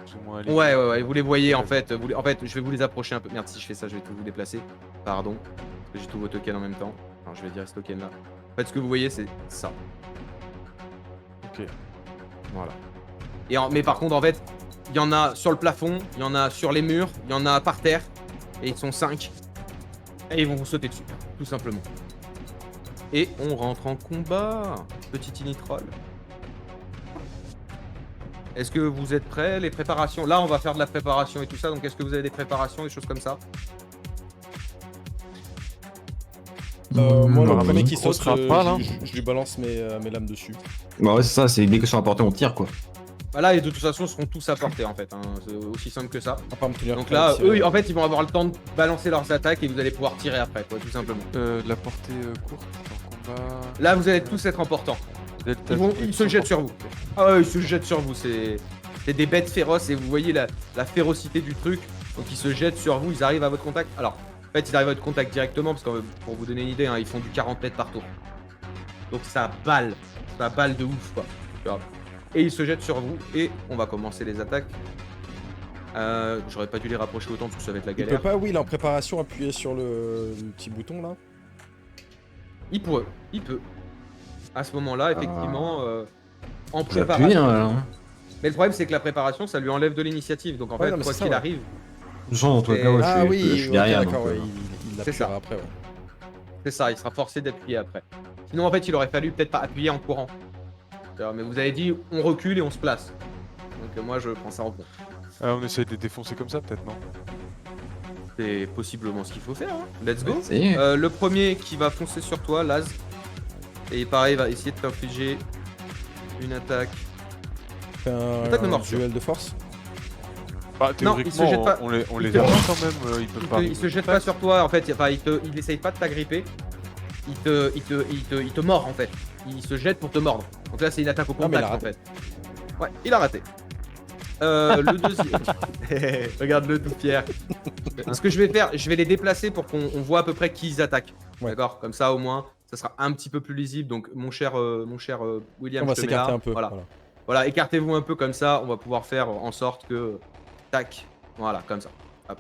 Plus ou moins alignés. Ouais, vous les voyez en fait. En fait, je vais vous les approcher un peu. Merde, si je fais ça, je vais tout vous déplacer. Pardon. Parce que j'ai tous vos tokens en même temps. Alors je vais dire ce token là. En fait, ce que vous voyez, c'est ça. Ok. Voilà. Mais par contre, en fait, il y en a sur le plafond, il y en a sur les murs, il y en a par terre. Et ils sont 5. Et ils vont vous sauter dessus, tout simplement. Et on rentre en combat. Petit initrol. Est-ce que vous êtes prêts? Les préparations. Là, on va faire de la préparation et tout ça. Donc, est-ce que vous avez des préparations, des choses comme ça? Moi, le Non, premier oui. qui Grosse saute, rafale, hein. je lui balance mes lames dessus. Bah ouais, c'est ça, c'est dès que sont apportés, on tire quoi. Bah là, et de toute façon, seront tous à portée en fait. Hein. C'est aussi simple que ça. À part me tenir Donc prêt, là, tirer. eux, en fait, ils vont avoir le temps de balancer leurs attaques et vous allez pouvoir tirer après, quoi, tout simplement. La portée courte en combat. Là, vous allez tous être en portant. Delta Ils se jettent sur vous. Ah ouais, ils se jettent sur vous. C'est des bêtes féroces et vous voyez la férocité du truc. Donc ils se jettent sur vous, ils arrivent à votre contact. Alors, en fait, ils arrivent à votre contact directement parce que pour vous donner une idée, hein, ils font du 40 mètres par tour. Donc ça balle de ouf quoi. Tu vois. Et ils se jettent sur vous et on va commencer les attaques. J'aurais pas dû les rapprocher autant parce que ça va être la Il peut galère. pas, Will, en préparation, appuyer sur le petit bouton là. Il peut. À ce moment-là, effectivement, en J'appuie, préparation. hein, alors. Mais le problème, c'est que la préparation, ça lui enlève de l'initiative. Donc en Ouais, fait, non, mais quoi c'est ça, qu'il ouais. arrive, Genre, en tout cas, ouais, Ah je oui, suis ok, derrière. d'accord, donc, ouais, il C'est ça. l'appuiera après, ouais. c'est ça, il sera forcé d'appuyer après. Sinon, en fait, il aurait fallu peut-être pas appuyer en courant. Mais vous avez dit, on recule et on se place. Donc moi, je prends ça en compte. Ah, on essaie de les défoncer comme ça, peut-être, non? C'est possiblement ce qu'il faut faire. Hein. Let's go. c'est- Le premier qui va foncer sur toi, Laz. Et pareil, va essayer de t'infliger une attaque. Fait Attaque de un morsure. duel de force. Bah, Non, il se théoriquement, jette pas. on Il les te- abat quand même, ils peuvent pas. Il se jette pas sur toi, en fait. Il essaye pas de t'agripper. Il te mord, en fait. Il se jette pour te mordre. Donc là, c'est une attaque au Ah, mais il contact, a en fait. Ouais, il a raté. Le deuxième. Regarde-le tout fier. Ce que je vais faire, je vais les déplacer pour qu'on voit à peu près qui ils attaquent. Ouais. D'accord. Comme ça, au moins, ça sera un petit peu plus lisible. Donc, mon cher William, On va je te mets s'écarter là. un peu. Voilà, écartez-vous un peu comme ça. On va pouvoir faire en sorte que. Tac. Voilà, comme ça. Hop.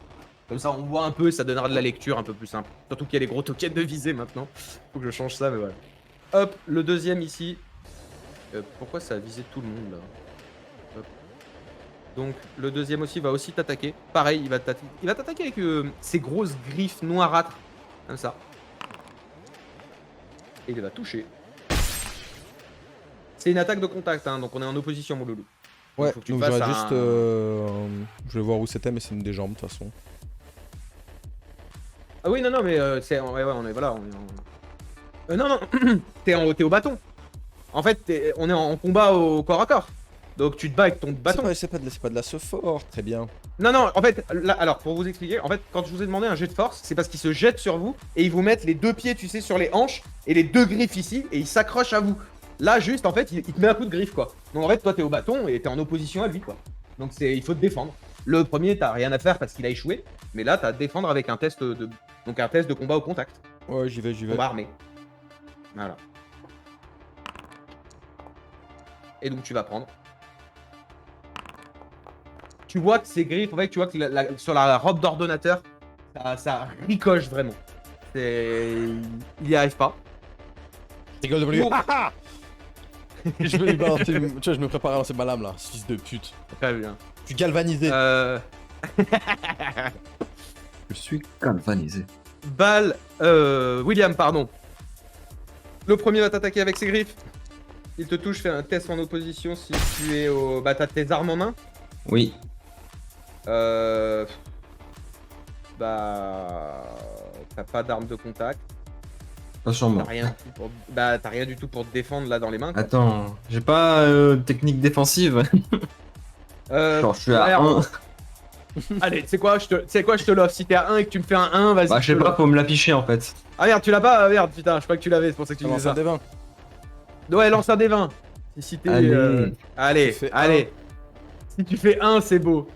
Comme ça, on voit un peu, ça donnera de la lecture un peu plus simple. Surtout qu'il y a les gros tokens de visée maintenant. Faut que je change ça, mais voilà. Hop, le deuxième ici. Pourquoi ça a visé tout le monde là? Hop. Donc, le deuxième aussi va aussi t'attaquer. Pareil, il va t'attaquer avec ses grosses griffes noirâtres. Comme ça. Et il va toucher. C'est une attaque de contact, hein, donc on est en opposition, mon loulou. Ouais, faut que tu donc fasses j'aurais un- juste. Je voulais voir où c'était, mais c'est une des jambes de toute façon. Ah oui, non, mais c'est. Ouais, on est. Voilà, on est en. Non, t'es au bâton. En fait, on est en combat au corps à corps. Donc tu te bats avec ton bâton. C'est pas de la ce fort, très bien. Non, en fait, là, alors pour vous expliquer, en fait, quand je vous ai demandé un jet de force, c'est parce qu'ils se jettent sur vous et ils vous mettent les deux pieds, tu sais, sur les hanches et les deux griffes ici et ils s'accrochent à vous. Là, juste, en fait, il te met un coup de griffe, quoi. Donc en fait, toi, t'es au bâton et t'es en opposition à lui, quoi. Donc il faut te défendre. Le premier, t'as rien à faire parce qu'il a échoué, mais là, t'as à te défendre avec un test donc un test de combat au contact, Ouais, j'y vais. combat armé. Voilà. Et donc tu vas prendre. Tu vois que ces griffes, en fait, tu vois que sur la robe d'ordonnateur, ça ricoche vraiment. Il y arrive pas. Rigole de lui. Oh. Je vais lui balancer. Tu vois, je me prépare à lancer ma lame là, ce fils de pute. Très bien. Je suis galvanisé. Je suis galvanisé. Bal, William, pardon. Le premier va t'attaquer avec ses griffes. Il te touche, fais un test en opposition si tu es au. Bah, t'as tes armes en main. Oui. Bah. T'as pas d'arme de contact. Pas sur moi. T'as rien, du tout pour... Bah, t'as rien du tout pour te défendre là dans les mains. quoi. Attends, j'ai pas technique défensive. Genre, je suis à ouais, 1. Allez, tu sais quoi, je te l'offre. Si t'es à 1 et que tu me fais un 1, vas-y. Bah, je sais te pas, l'offre. faut me l'afficher en fait. Ah merde, tu l'as pas. Ah, merde, putain, je crois que tu l'avais, c'est pour ça que tu Tu me lances dis un ça. des 20. Ouais, lance un des 20. Si t'es. Allez. Allez, Tu fais allez. Si tu fais 1, c'est beau.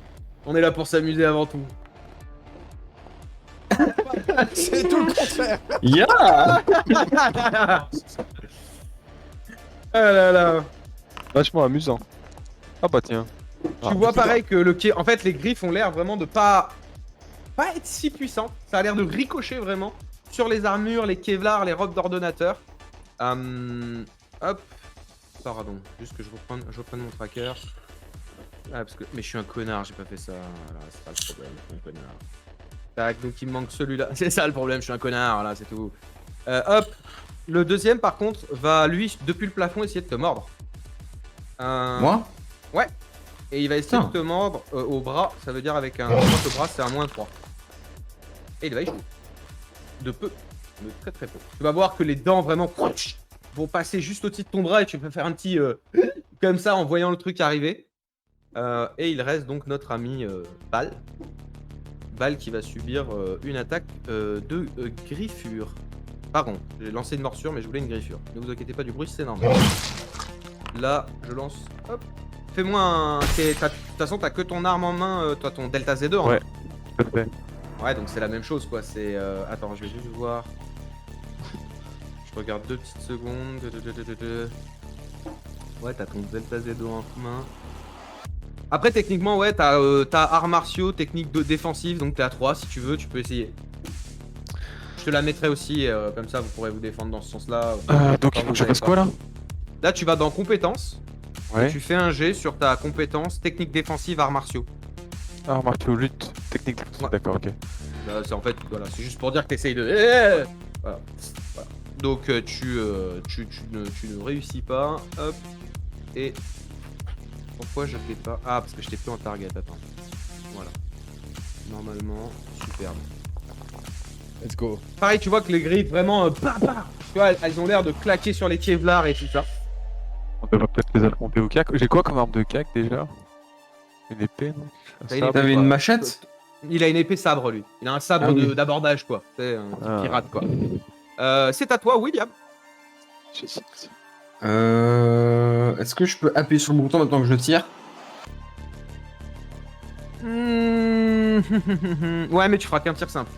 On est là pour s'amuser avant tout. C'est tout le contraire. Ya Ah là là. Vachement amusant. Ah bah tiens. Tu vois pareil que en fait les griffes ont l'air vraiment de pas être si puissantes. Ça a l'air de ricocher vraiment sur les armures, les kevlar, les robes d'ordonnateur. Hop. Pardon, juste que je reprenne mon tracker. Ah parce que mais je suis un connard, j'ai pas fait ça. Voilà, c'est pas le problème, je suis un connard. Tac, donc il me manque celui-là. C'est ça le problème, je suis un connard, là, c'est tout. Hop. Le deuxième par contre va lui depuis le plafond essayer de te mordre. Moi Et il va essayer Putain. de te mordre au bras, ça veut dire avec un le bras c'est un -3. Et il va échouer. De peu. De très très peu. Tu vas voir que les dents vraiment vont passer juste au-dessus de ton bras et tu peux faire un petit comme ça en voyant le truc arriver. Et il reste donc notre ami Bal. Bal qui va subir une attaque de griffure. Pardon, j'ai lancé une morsure mais je voulais une griffure. Ne vous inquiétez pas du bruit, c'est normal. Là, je lance. Hop. Fais-moi un. De toute façon, t'as que ton arme en main, toi, ton Delta Z2. Hein. Ouais. Tout à fait. Ouais, donc c'est la même chose, quoi. C'est. Attends, je vais juste voir. Je regarde 2 petites secondes. Ouais, t'as ton Delta Z2 en main. Après, techniquement, ouais, t'as arts martiaux, technique défensive, donc t'es à 3. Si tu veux, tu peux essayer. Je te la mettrai aussi, comme ça, vous pourrez vous défendre dans ce sens-là. Donc il faut que je fasse quoi là? Là, tu vas dans compétences. Ouais. Tu fais un G sur ta compétence technique défensive arts martiaux. Ah, marteau, lutte, technique. Ouais. D'accord, ok. Là, c'est en fait, voilà, c'est juste pour dire que t'essayes de. Voilà. Voilà. Donc tu ne réussis pas. Hop. Et pourquoi je fais pas? Ah, parce que je t'ai plus en target. Attends. Voilà. Normalement, superbe. Let's go. Pareil, tu vois que les griffes vraiment, tu vois, elles ont l'air de claquer sur les kevlar et tout ça. On devrait peut-être les affronter au cac. J'ai quoi comme arme de cac déjà? Une épée, non? Un T'as une sabre. épée. T'avais une machette? Il a une épée sabre, lui. Il a un sabre Ah oui. d'abordage, quoi. C'est un petit Ah. pirate, quoi. C'est à toi, William. Est-ce que je peux appuyer sur le bouton maintenant que je tire? Ouais, mais tu feras qu'un tir simple.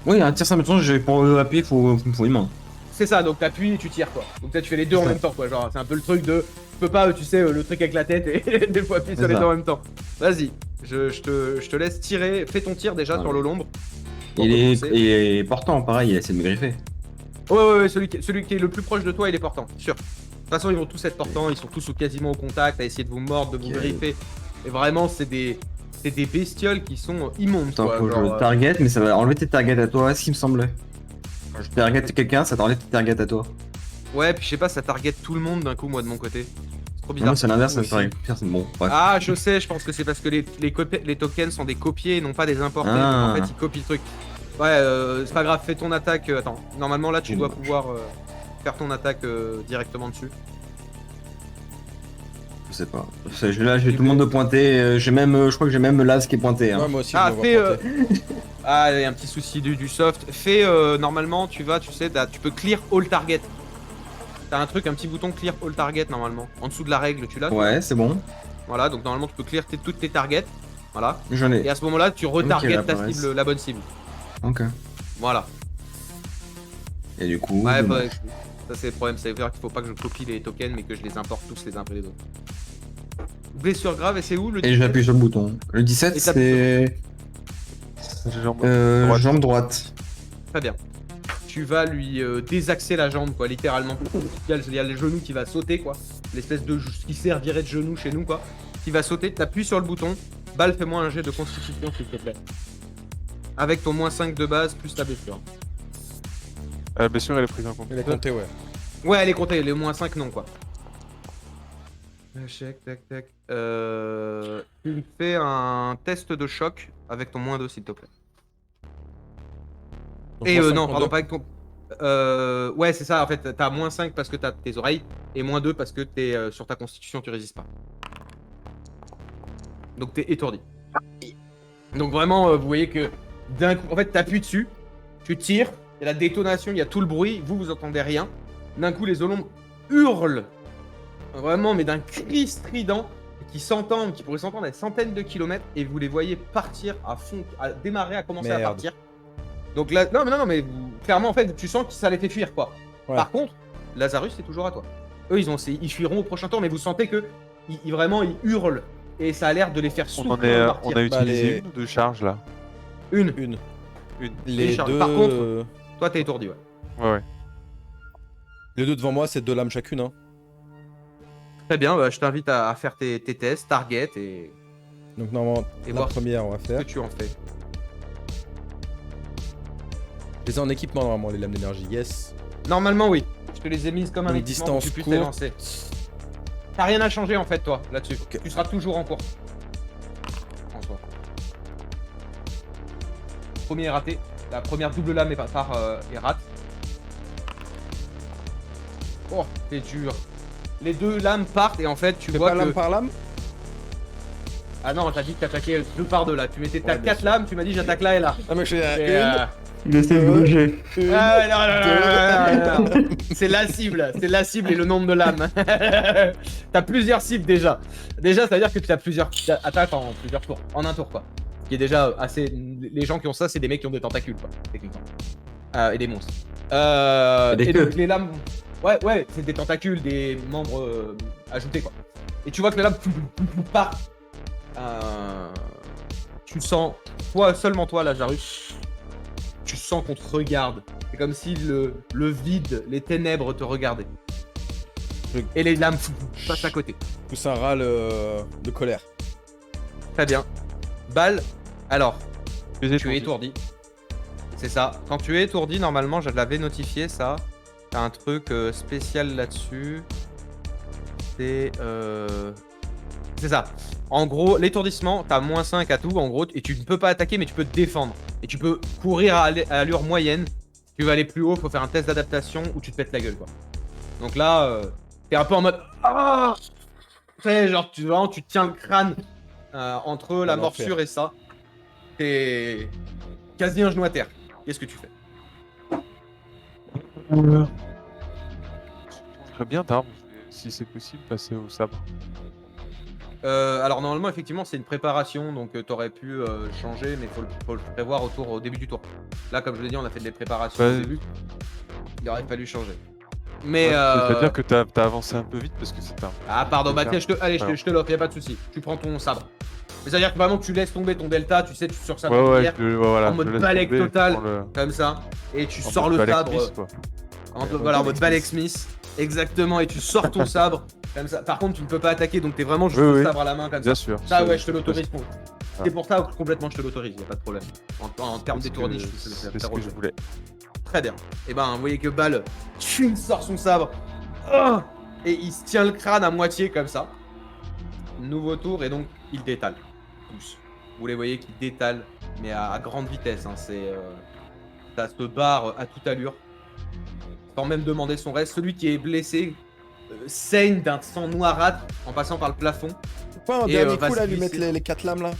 Oui, un tir simple, j'ai pour appuyer, faut une main. C'est ça, donc t'appuies et tu tires, quoi. Donc là, tu fais les deux en C'est ça. même temps, quoi. Genre, c'est un peu le truc de. Tu peux pas, tu sais, le truc avec la tête et des fois appuyer sur C'est les ça. deux en même temps. Vas-y, je te laisse tirer. Fais ton tir déjà Ah. sur le lombre. Pour Il commencer. est portant, pareil, il essaie de me griffer. Ouais, celui qui est le plus proche de toi, il est portant, sûr. De toute façon, ils vont tous être portants, ils sont tous quasiment au contact, à essayer de vous mordre, de vous Ok. griffer. Et vraiment, c'est des bestioles qui sont immondes, Attends, quoi. faut que genre, je target, mais ça va enlever tes targets à toi, ce qui me semblait. Quand je target quelqu'un, ça t'enlève tes targets à toi. Ouais, puis je sais pas, ça target tout le monde d'un coup, moi, de mon côté. C'est trop bizarre. Non, c'est l'inverse, ça Aussi. target personne. Bon, bref. Ah, je sais, je pense que c'est parce que les tokens sont des copiés et non pas des importés. Ah. Donc, en fait, ils copient le truc. Ouais, c'est pas grave, fais ton attaque. Attends, normalement, là, tu dois pouvoir faire ton attaque directement dessus. Je sais pas. Là, j'ai tout le monde de pointer. J'ai même, je crois que j'ai même Laz qui est pointé. Hein. Ouais, moi aussi, Ah, je me fais. vois planter. Ah, il y a un petit souci du soft. Fais, normalement, tu sais, tu peux clear all target. T'as un truc, un petit bouton clear all target normalement. En dessous de la règle, tu l'as toi Ouais, c'est bon. Voilà, donc normalement, tu peux clear toutes tes targets. Voilà. J'en ai. Et à ce moment-là, tu retargetes là, ta pareil. cible, la bonne cible. Ok. Voilà. Et du coup. Ouais, dommage. ça c'est le problème, ça veut dire qu'il faut pas que je copie les tokens, mais que je les importe tous les uns après les autres. Blessure grave, et c'est où le Et j'appuie sur le bouton. Le 17, Et t'appuies c'est. J'ai jambe droite. Jambe droite. Très bien. tu vas lui désaxer la jambe, quoi, littéralement. Il y a le genou qui va sauter, quoi. L'espèce de ce qui servirait de genou chez nous, quoi. Qui va sauter, t'appuies sur le bouton. Balle, fais-moi un jet de constitution, s'il te plaît. Avec ton -5 de base, plus ta blessure. La blessure, elle est prise en compte. Il a compté, ouais. Ouais, elle est comptée, les -5 non, quoi. Échec, tac, tac. Tu me fais un test de choc avec ton -2, s'il te plaît. Donc, Et moi, 5 non, en pardon, deux. pas avec ton. Ouais, c'est ça, en fait, t'as -5 parce que t'as tes oreilles, et -2 parce que t'es sur ta constitution, tu résistes pas. Donc t'es étourdi. Donc vraiment, vous voyez que d'un coup, en fait, t'appuies dessus, tu tires, il y a la détonation, il y a tout le bruit, vous entendez rien. D'un coup, les holombres hurlent, vraiment, mais d'un cri strident, qui s'entendent, qui pourrait s'entendre à des centaines de kilomètres, et vous les voyez partir à fond, à démarrer, à commencer à Merde. partir. Donc là, non, mais clairement, en fait, tu sens que ça les fait fuir, quoi. Ouais. Par contre, Lazarus, c'est toujours à toi. Eux, ils fuiront au prochain tour, mais vous sentez que vraiment, ils hurlent, et ça a l'air de les faire On, souffrir. on a utilisé les- une ou deux charges là. Une. Une. Une. Les charges. deux, Par contre- Toi, t'es étourdi, ouais. Ouais. les deux devant moi, c'est 2 lames chacune. Hein. Très bien, bah, je t'invite à faire tes tests, target, et Donc normalement, Et la voir première, on va ce faire. que tu en fais. Je les ai en équipement normalement, les lames d'énergie. Yes. Normalement, oui. Je te les ai mises comme un Une équipement pour que tu distance puisses les courte. lancer. T'as rien à changer, en fait, toi, là-dessus. Ok. Tu seras toujours en course. En soi. Premier est raté. La première double lame est rate. Oh, c'est dur. Les deux lames partent et en fait, tu Tu fais vois pas que... lame par lame? Ah non, t'as dit que t'attaquais deux par deux là. Tu mettais ta Ouais, bien 4 sûr. lames, tu m'as dit j'attaque là et là. Ah mais je fais Et, Il essaie de bouger. une. Ah, non, non. C'est la cible et le nombre de lames. T'as plusieurs cibles déjà. Déjà, ça veut dire que tu as plusieurs attaques en plusieurs tours, en un tour quoi. Ce qui est déjà assez. Les gens qui ont ça, c'est des mecs qui ont des tentacules quoi, techniquement. Et des monstres. des Et queues. donc les lames. Ouais, c'est des tentacules, des membres ajoutés quoi. Et tu vois que les lames partent. Tu sens, seulement toi, Lazarus, tu sens qu'on te regarde. C'est comme si le vide, les ténèbres te regardaient. Et les lames passent à côté. Pousse un râle de colère. Très bien. Balle, alors, Les tu es étourdis. étourdi. C'est ça. Quand tu es étourdi, normalement, je l'avais notifié ça. T'as un truc spécial là-dessus. C'est ça. En gros, l'étourdissement, t'as -5 à tout, en gros, et tu ne peux pas attaquer, mais tu peux te défendre. Et tu peux courir à allure moyenne. Si tu veux aller plus haut, faut faire un test d'adaptation ou tu te pètes la gueule, quoi. Donc là, t'es un peu en mode... Ah, tu sais, genre, tu te tiens le crâne entre la l'enfer. morsure et ça. T'es quasi un genou à terre. Qu'est-ce que tu fais? Je serais bien d'armes, si c'est possible, passer au sabre. Alors normalement effectivement c'est une préparation donc t'aurais pu changer mais faut le prévoir au début du tour. Là comme je l'ai dit on a fait des préparations Ouais. au début. Il aurait fallu changer. Mais C'est-à-dire que t'as avancé un peu vite parce que c'est un. Ah pardon bah tiens Alors. je te l'offre, y'a pas de souci. Tu prends ton sabre. Mais c'est-à-dire que vraiment tu laisses tomber ton delta, tu sais tu sur sa Ouais, voilà, en mode je laisse balèque tomber, total. je prends le- comme ça et tu en sors mode le Balek sabre Smith, quoi. voilà en mode Balek Smith. Exactement et tu sors ton sabre comme ça. Par contre tu ne peux pas attaquer donc t'es vraiment juste Oui, le oui. sabre à la main comme ça. Bien sûr. Ça, c'est- ouais, je te c'est- l'autorise. Pour... Ah. C'est pour ça que complètement je te l'autorise, y a pas de problème. En termes c'est ce d'étourdi, que- je te le C'est fais ce que je voulais. Très bien. Et ben, vous voyez que Bal sort son sabre. Ah et il se tient le crâne à moitié comme ça. Nouveau tour et donc il détale. Tous. Vous les voyez qui détalent, mais à grande vitesse. Hein. Ça se barre à toute allure. Sans même demander son reste. Celui qui est blessé saigne d'un sang noirâtre en passant par le plafond. Pourquoi un Et, dernier va coup se là, lui glisser. mettre les 4 lames là?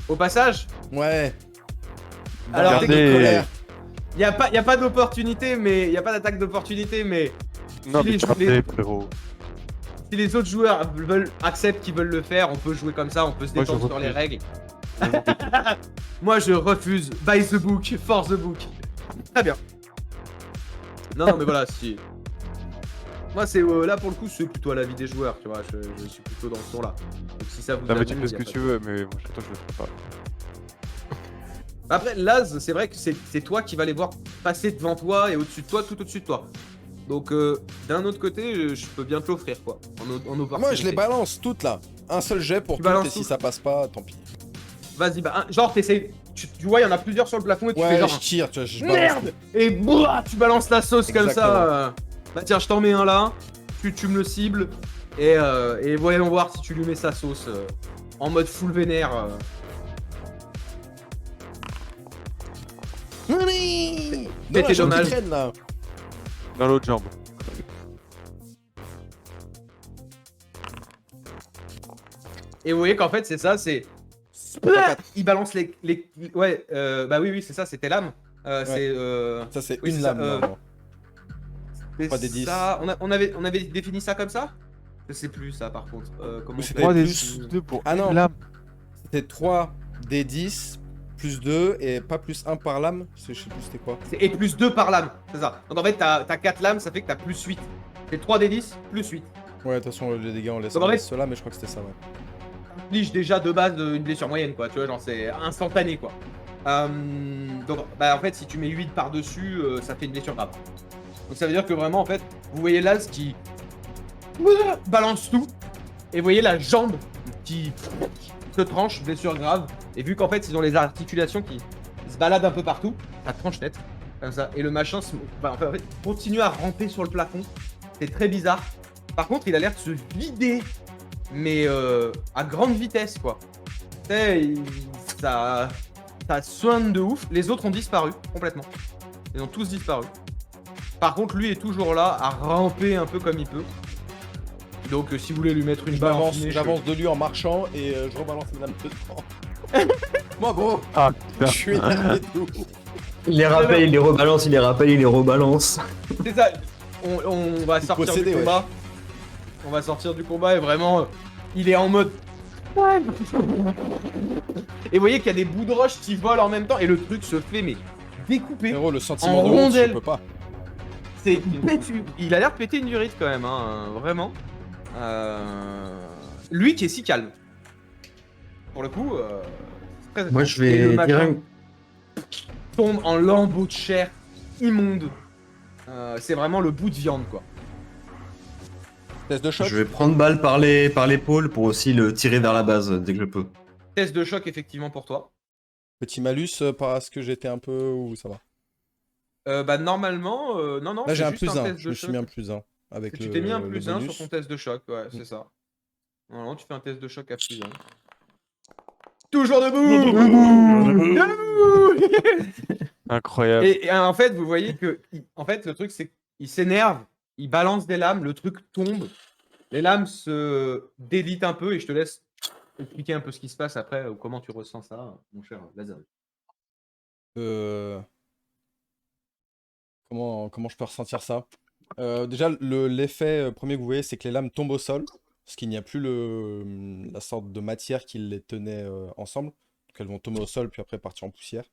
Au passage, Ouais. Alors, Regardez, regardez. colère. y a pas d'opportunité, mais y a pas d'attaque d'opportunité, mais Non, Si mais les- tu rappelais, frérot. si les autres joueurs acceptent qu'ils veulent le faire, on peut jouer comme ça, on peut se Moi, je détendre sur les refuse. règles. Moi, je refuse. By the book, for the book. Très bien. Non, mais voilà, si. Moi, c'est là pour le coup, c'est plutôt à la vie des joueurs, tu vois. Je suis plutôt dans ce ton-là. Donc si ça vous Non, mais tu amuse, fais ce y a que pas tu de- veux, mais moi, toi, je le ferai pas. Après, Laz, c'est vrai que c'est toi qui vas les voir passer devant toi et au-dessus de toi, tout au-dessus de toi. Donc, d'un autre côté, je peux bien te l'offrir, quoi. En opportunité. Moi, je les balance toutes là. Un seul jet pour Tu toutes, balances et si toutes. ça passe pas, tant pis. Vas-y, bah, genre, t'essayes. Tu vois, il y en a plusieurs sur le plafond et tu fais Ouais, genre. je tire, tu vois, je balance. Merde! Et bouah, tu balances la sauce comme Exactement. ça. Bah, tiens, je t'en mets un là. Tu me le cibles. Et voyons voir si tu lui mets sa sauce en mode full vénère. Allez C'était dans la jambe dommage. qui traîne, là. Dans l'autre jambe. Et vous voyez qu'en fait, c'est ça, c'est. Il balance ouais, bah oui, c'est ça, c'était l'âme. C'est. Ça, c'est Oui, une c'est lame, ça, normalement. c'est Pas des 10. ça. On avait défini ça comme ça? Je sais plus ça par contre. Comment Oui, on c'était fait 3 des plus- 2 pour Ah une non. lame. C'était 3 des 10 plus 2 et pas plus 1 par lame. Je sais plus c'était quoi. Et plus 2 par lame, c'est ça. Donc en fait, t'as 4 lames, ça fait que t'as plus 8. C'est 3 des 10, plus 8. Ouais, de toute façon, les dégâts, on laisse Donc, en fait- ceux-là, mais je crois que c'était ça, ouais. Inflige déjà de base une blessure moyenne, quoi. Tu vois, genre c'est instantané, quoi. Donc, bah en fait, si tu mets 8 par-dessus, ça fait une blessure grave. Donc ça veut dire que vraiment, en fait, vous voyez Laz qui balance tout. Et vous voyez la jambe qui se tranche, blessure grave. Et vu qu'en fait, ils ont les articulations qui se baladent un peu partout, ça tranche net. Comme ça. Et le machin en fait, continue à ramper sur le plafond. C'est très bizarre. Par contre, il a l'air de se vider, mais à grande vitesse, quoi. Tu sais, ça soigne de ouf. Les autres ont disparu complètement. Ils ont tous disparu. Par contre, lui est toujours là, à ramper un peu comme il peut. Donc, si vous voulez lui mettre une balle en finish, J'avance de lui en marchant et je rebalance la lame dedans. Moi, gros, Ah je putain. suis énervé de tout. Il les rappelle, il les rebalance, il les rappelle, il les rebalance. c'est ça. On va sortir possédé, du ouais. combat. On va sortir du combat et vraiment, il est en mode. Et vous voyez qu'il y a des bouts de roche qui volent en même temps et le truc se fait mais découper. Héros, le sentiment En de honte, je rondelle. peux pas. Il a l'air de péter une durite quand même, hein, vraiment. Lui qui est si calme. Pour le coup, c'est très Moi, étrange. je Et le vais machin dire. tombe en lambeaux de chair immonde. C'est vraiment le bout de viande, quoi. Test de choc. Je vais prendre balle par l'épaule pour aussi le tirer vers la base dès que je peux. Test de choc effectivement pour toi. Petit malus parce que j'étais un peu ou ça va. Bah normalement, non, Là, j'ai c'est un juste plus 1. test Je de me suis choc. mis un plus 1 avec Tu le t'es mis un le plus 1 bonus. sur ton test de choc, ouais, c'est ça. Normalement, tu fais un test de choc à plus 1. Toujours debout. Debout. Incroyable. Et en fait, vous voyez que en fait, le truc, c'est qu'il s'énerve, il balance des lames, le truc tombe, les lames se délitent un peu et je te laisse expliquer un peu ce qui se passe après ou comment tu ressens ça, mon cher Lazare. Comment je peux ressentir ça? Déjà, l'effet premier que vous voyez, c'est que les lames tombent au sol, parce qu'il n'y a plus la sorte de matière qui les tenait ensemble. Donc elles vont tomber au sol, puis après partir en poussière.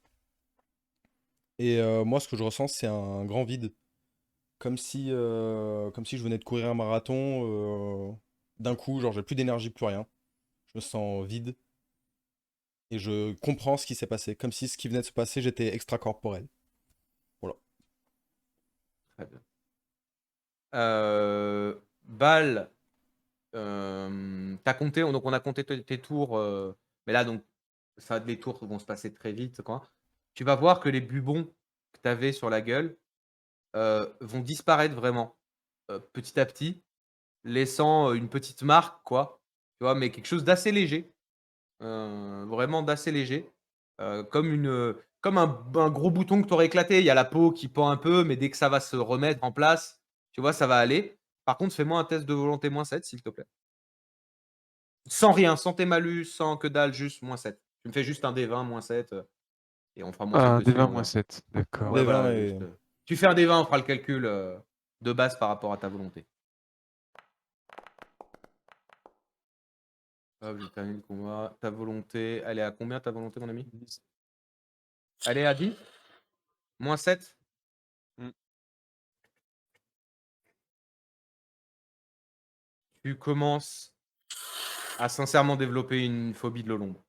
Et moi, ce que je ressens, c'est un grand vide. Comme si je venais de courir un marathon d'un coup, genre j'ai plus d'énergie, plus rien. Je me sens vide. Et je comprends ce qui s'est passé. Comme si ce qui venait de se passer, j'étais extracorporel. Très bien. Bal, t'as compté, donc on a compté tes tours, mais là donc ça, les tours vont se passer très vite, quoi. Tu vas voir que les bubons que t'avais sur la gueule vont disparaître vraiment petit à petit, laissant une petite marque, quoi. Tu vois, mais quelque chose d'assez léger, vraiment d'assez léger, comme un gros bouton que tu aurais éclaté. Il y a la peau qui pend un peu, mais dès que ça va se remettre en place, tu vois, ça va aller. Par contre, fais-moi un test de volonté -7, s'il te plaît. Sans rien, sans tes malus, sans que dalle, juste -7. Tu me fais juste un D20 -7 et on fera -7 Ah, un dessus. D20 voilà. -7. D'accord. Ouais, D20 voilà, et- juste, tu fais un D20, on fera le calcul de base par rapport à ta volonté. Hop, j'ai terminé le combat. Ta volonté, elle est à combien ta volonté, mon ami? Elle est à 10 -7. Mm. Tu commences à sincèrement développer une phobie de l'eau l'ombre.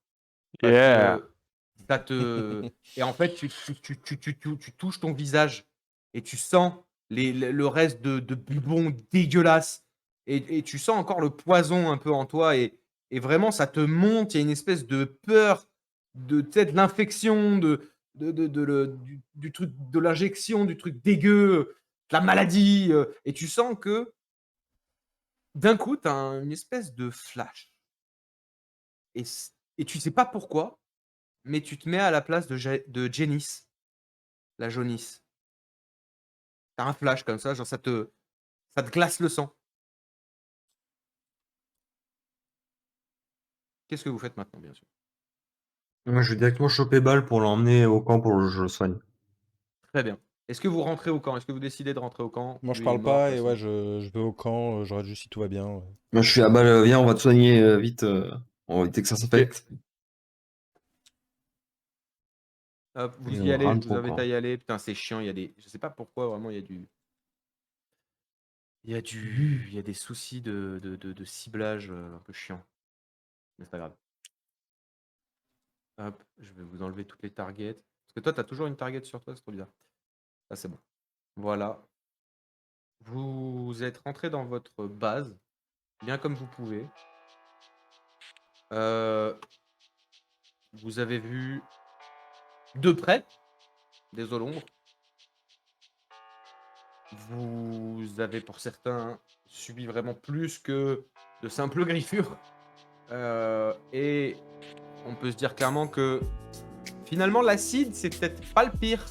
Parce Yeah. que ça te... Et en fait, tu touches ton visage et tu sens le reste de bubons dégueulasses. Et tu sens encore le poison un peu en toi. Et vraiment, ça te monte. Il y a une espèce de peur de l'infection, du truc, de l'injection, du truc dégueu, de la maladie. Et tu sens que d'un coup, tu as une espèce de flash. Et tu sais pas pourquoi, mais tu te mets à la place de Janice, la jaunisse. T'as un flash comme ça, genre ça te glace le sang. Qu'est-ce que vous faites maintenant, bien sûr? Moi, je vais directement choper Bal pour l'emmener au camp pour que je le soigne. Très bien. Est-ce que vous rentrez au camp? Est-ce que vous décidez de rentrer au camp? Moi, je Lui, il est parle mort, de pas toute et ouais, façon. je vais au camp. Je regarde juste si tout va bien. Ouais. Moi, je suis à Bal, viens, on va te soigner vite. On va éviter que ça s'infecte. Hop, vous Et y on allez, je rentre vous au invite camp. à y aller. Putain, c'est chiant, il y a des... Je sais pas pourquoi, vraiment, il y a du... Il y a des soucis de ciblage un peu chiant. Mais c'est pas grave. Hop, je vais vous enlever toutes les targets. Parce que toi, tu as toujours une target sur toi, c'est trop bizarre. Ah, c'est bon. Voilà. Vous êtes rentré dans votre base, bien comme vous pouvez. Vous avez vu de près des Olombres. Vous avez pour certains subi vraiment plus que de simples griffures. Et on peut se dire clairement que finalement l'acide c'est peut-être pas le pire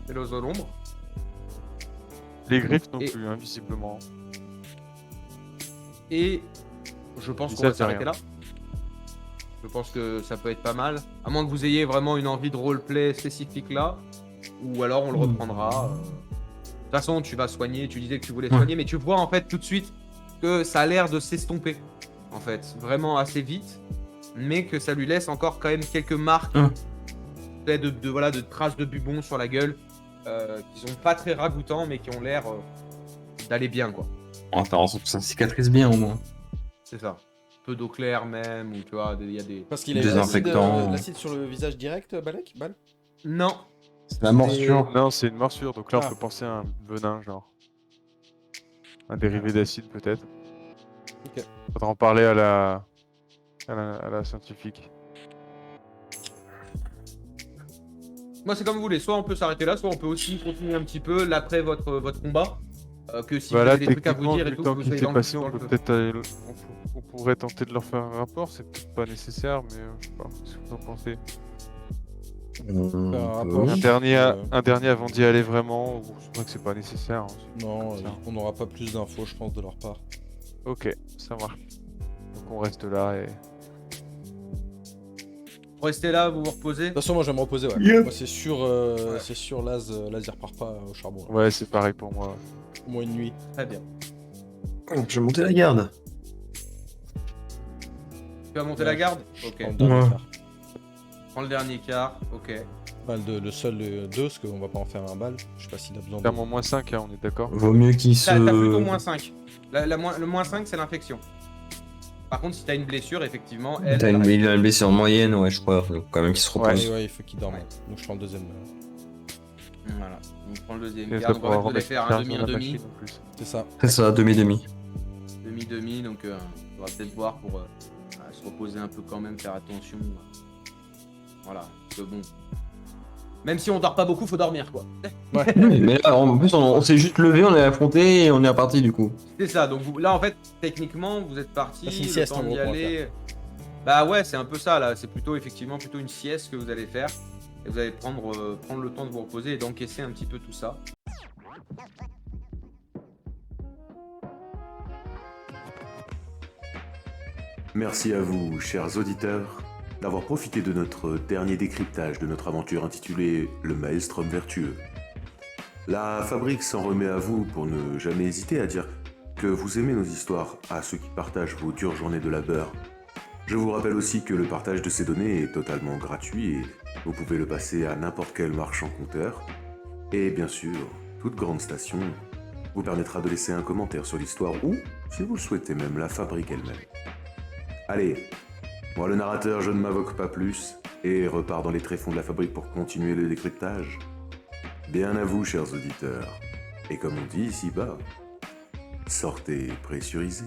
chez les Olombres. Les griffes non Et- plus, hein, visiblement. Et je pense Et qu'on ça, va c'est s'arrêter rien. là. Je pense que ça peut être pas mal. À moins que vous ayez vraiment une envie de roleplay spécifique là. Ou alors on le reprendra. De toute façon, tu vas soigner. Tu disais que tu voulais soigner. Mais tu vois en fait tout de suite que ça a l'air de s'estomper. En fait. Vraiment assez vite. Mais que ça lui laisse encore quand même quelques marques. De traces de bubons sur la gueule. Qui sont pas très ragoûtants. Mais qui ont l'air d'aller bien quoi. On va faire en sorte que ça cicatrise bien au moins. C'est ça. Peu d'eau claire même. Ou tu vois, il y a des... Parce qu'il a Désinfectant. l'acide sur le visage direct, Balek Bal Non. C'est la morsure. Non, c'est une morsure, donc là Ah. on peut penser à un venin, genre. Un dérivé d'acide peut-être. Ok. Faudra en parler à la scientifique. Moi, c'est comme vous voulez. Soit on peut s'arrêter là, soit on peut aussi continuer un petit peu l'après votre combat. Que si Bah vous là, avez des trucs à vous techniquement, dire vu et le tout, temps vous qui soyez s'est dans passé, le on peut feu. peut-être on pourrait tenter de leur faire un rapport, c'est peut-être pas nécessaire, mais je sais pas, qu'est-ce que vous en pensez? rapport. Un Oui. dernier avant d'y aller vraiment, ou je crois que c'est pas nécessaire. Hein, Non, Tiens. on n'aura pas plus d'infos, je pense, de leur part. Ok, ça marche. Donc on reste là et... Vous restez là, vous vous reposez. De toute façon, moi, je vais me reposer, ouais. Yeah. Moi, c'est sûr, Laz, il repart pas au charbon. Là. Ouais, c'est pareil pour moi. Au moins une nuit. Très bien. Je vais monter la garde. Tu vas monter la garde. Ok. Je prends le dernier Ouais. quart. Prends le dernier quart. Ok. Enfin, le seul 2, parce qu'on va pas en faire un bal. Je sais pas s'il a besoin de. Clairement moins 5, hein, on est d'accord. Vaut mieux qu'il se. T'as plutôt moins 5. Le moins 5, c'est l'infection. Par contre, si t'as une blessure, effectivement, elle. T'as elle il a une blessure moyenne, ouais, je crois. Donc, quand même qu'il se Ouais. repose. Ouais, il faut qu'il dorme. Ouais. Donc, je prends le deuxième. Voilà. Donc prends le deuxième Et quart. ça Donc en fait, pourra vous allez remettre faire une un charge demi, dans un la demi. machine en plus. C'est ça. C'est ça, demi-demi. Demi-demi. Donc on va peut-être voir pour se reposer un peu quand même, faire attention. Voilà. Parce que bon. Même si on dort pas beaucoup, faut dormir quoi. Oui, mais là, en plus, on s'est juste levé, on est affronté et on est reparti du coup. C'est ça, donc là en fait, techniquement, vous êtes parti, Ah, c'est une le sieste, temps en gros, d'y qu'on va aller. Bah ouais, c'est un peu ça là, c'est plutôt effectivement plutôt une sieste que vous allez faire. Et vous allez prendre le temps de vous reposer et d'encaisser un petit peu tout ça. Merci à vous, chers auditeurs, d'avoir profité de notre dernier décryptage de notre aventure intitulée Le Maelstrom vertueux. La fabrique s'en remet à vous pour ne jamais hésiter à dire que vous aimez nos histoires à ceux qui partagent vos dures journées de labeur. Je vous rappelle aussi que le partage de ces données est totalement gratuit et vous pouvez le passer à n'importe quel marchand compteur. Et bien sûr, toute grande station vous permettra de laisser un commentaire sur l'histoire ou, si vous le souhaitez même, la fabrique elle-même. Allez, Moi, le narrateur, je ne m'invoque pas plus et repars dans les tréfonds de la fabrique pour continuer le décryptage. Bien à vous, chers auditeurs. Et comme on dit ici-bas, sortez pressurisés.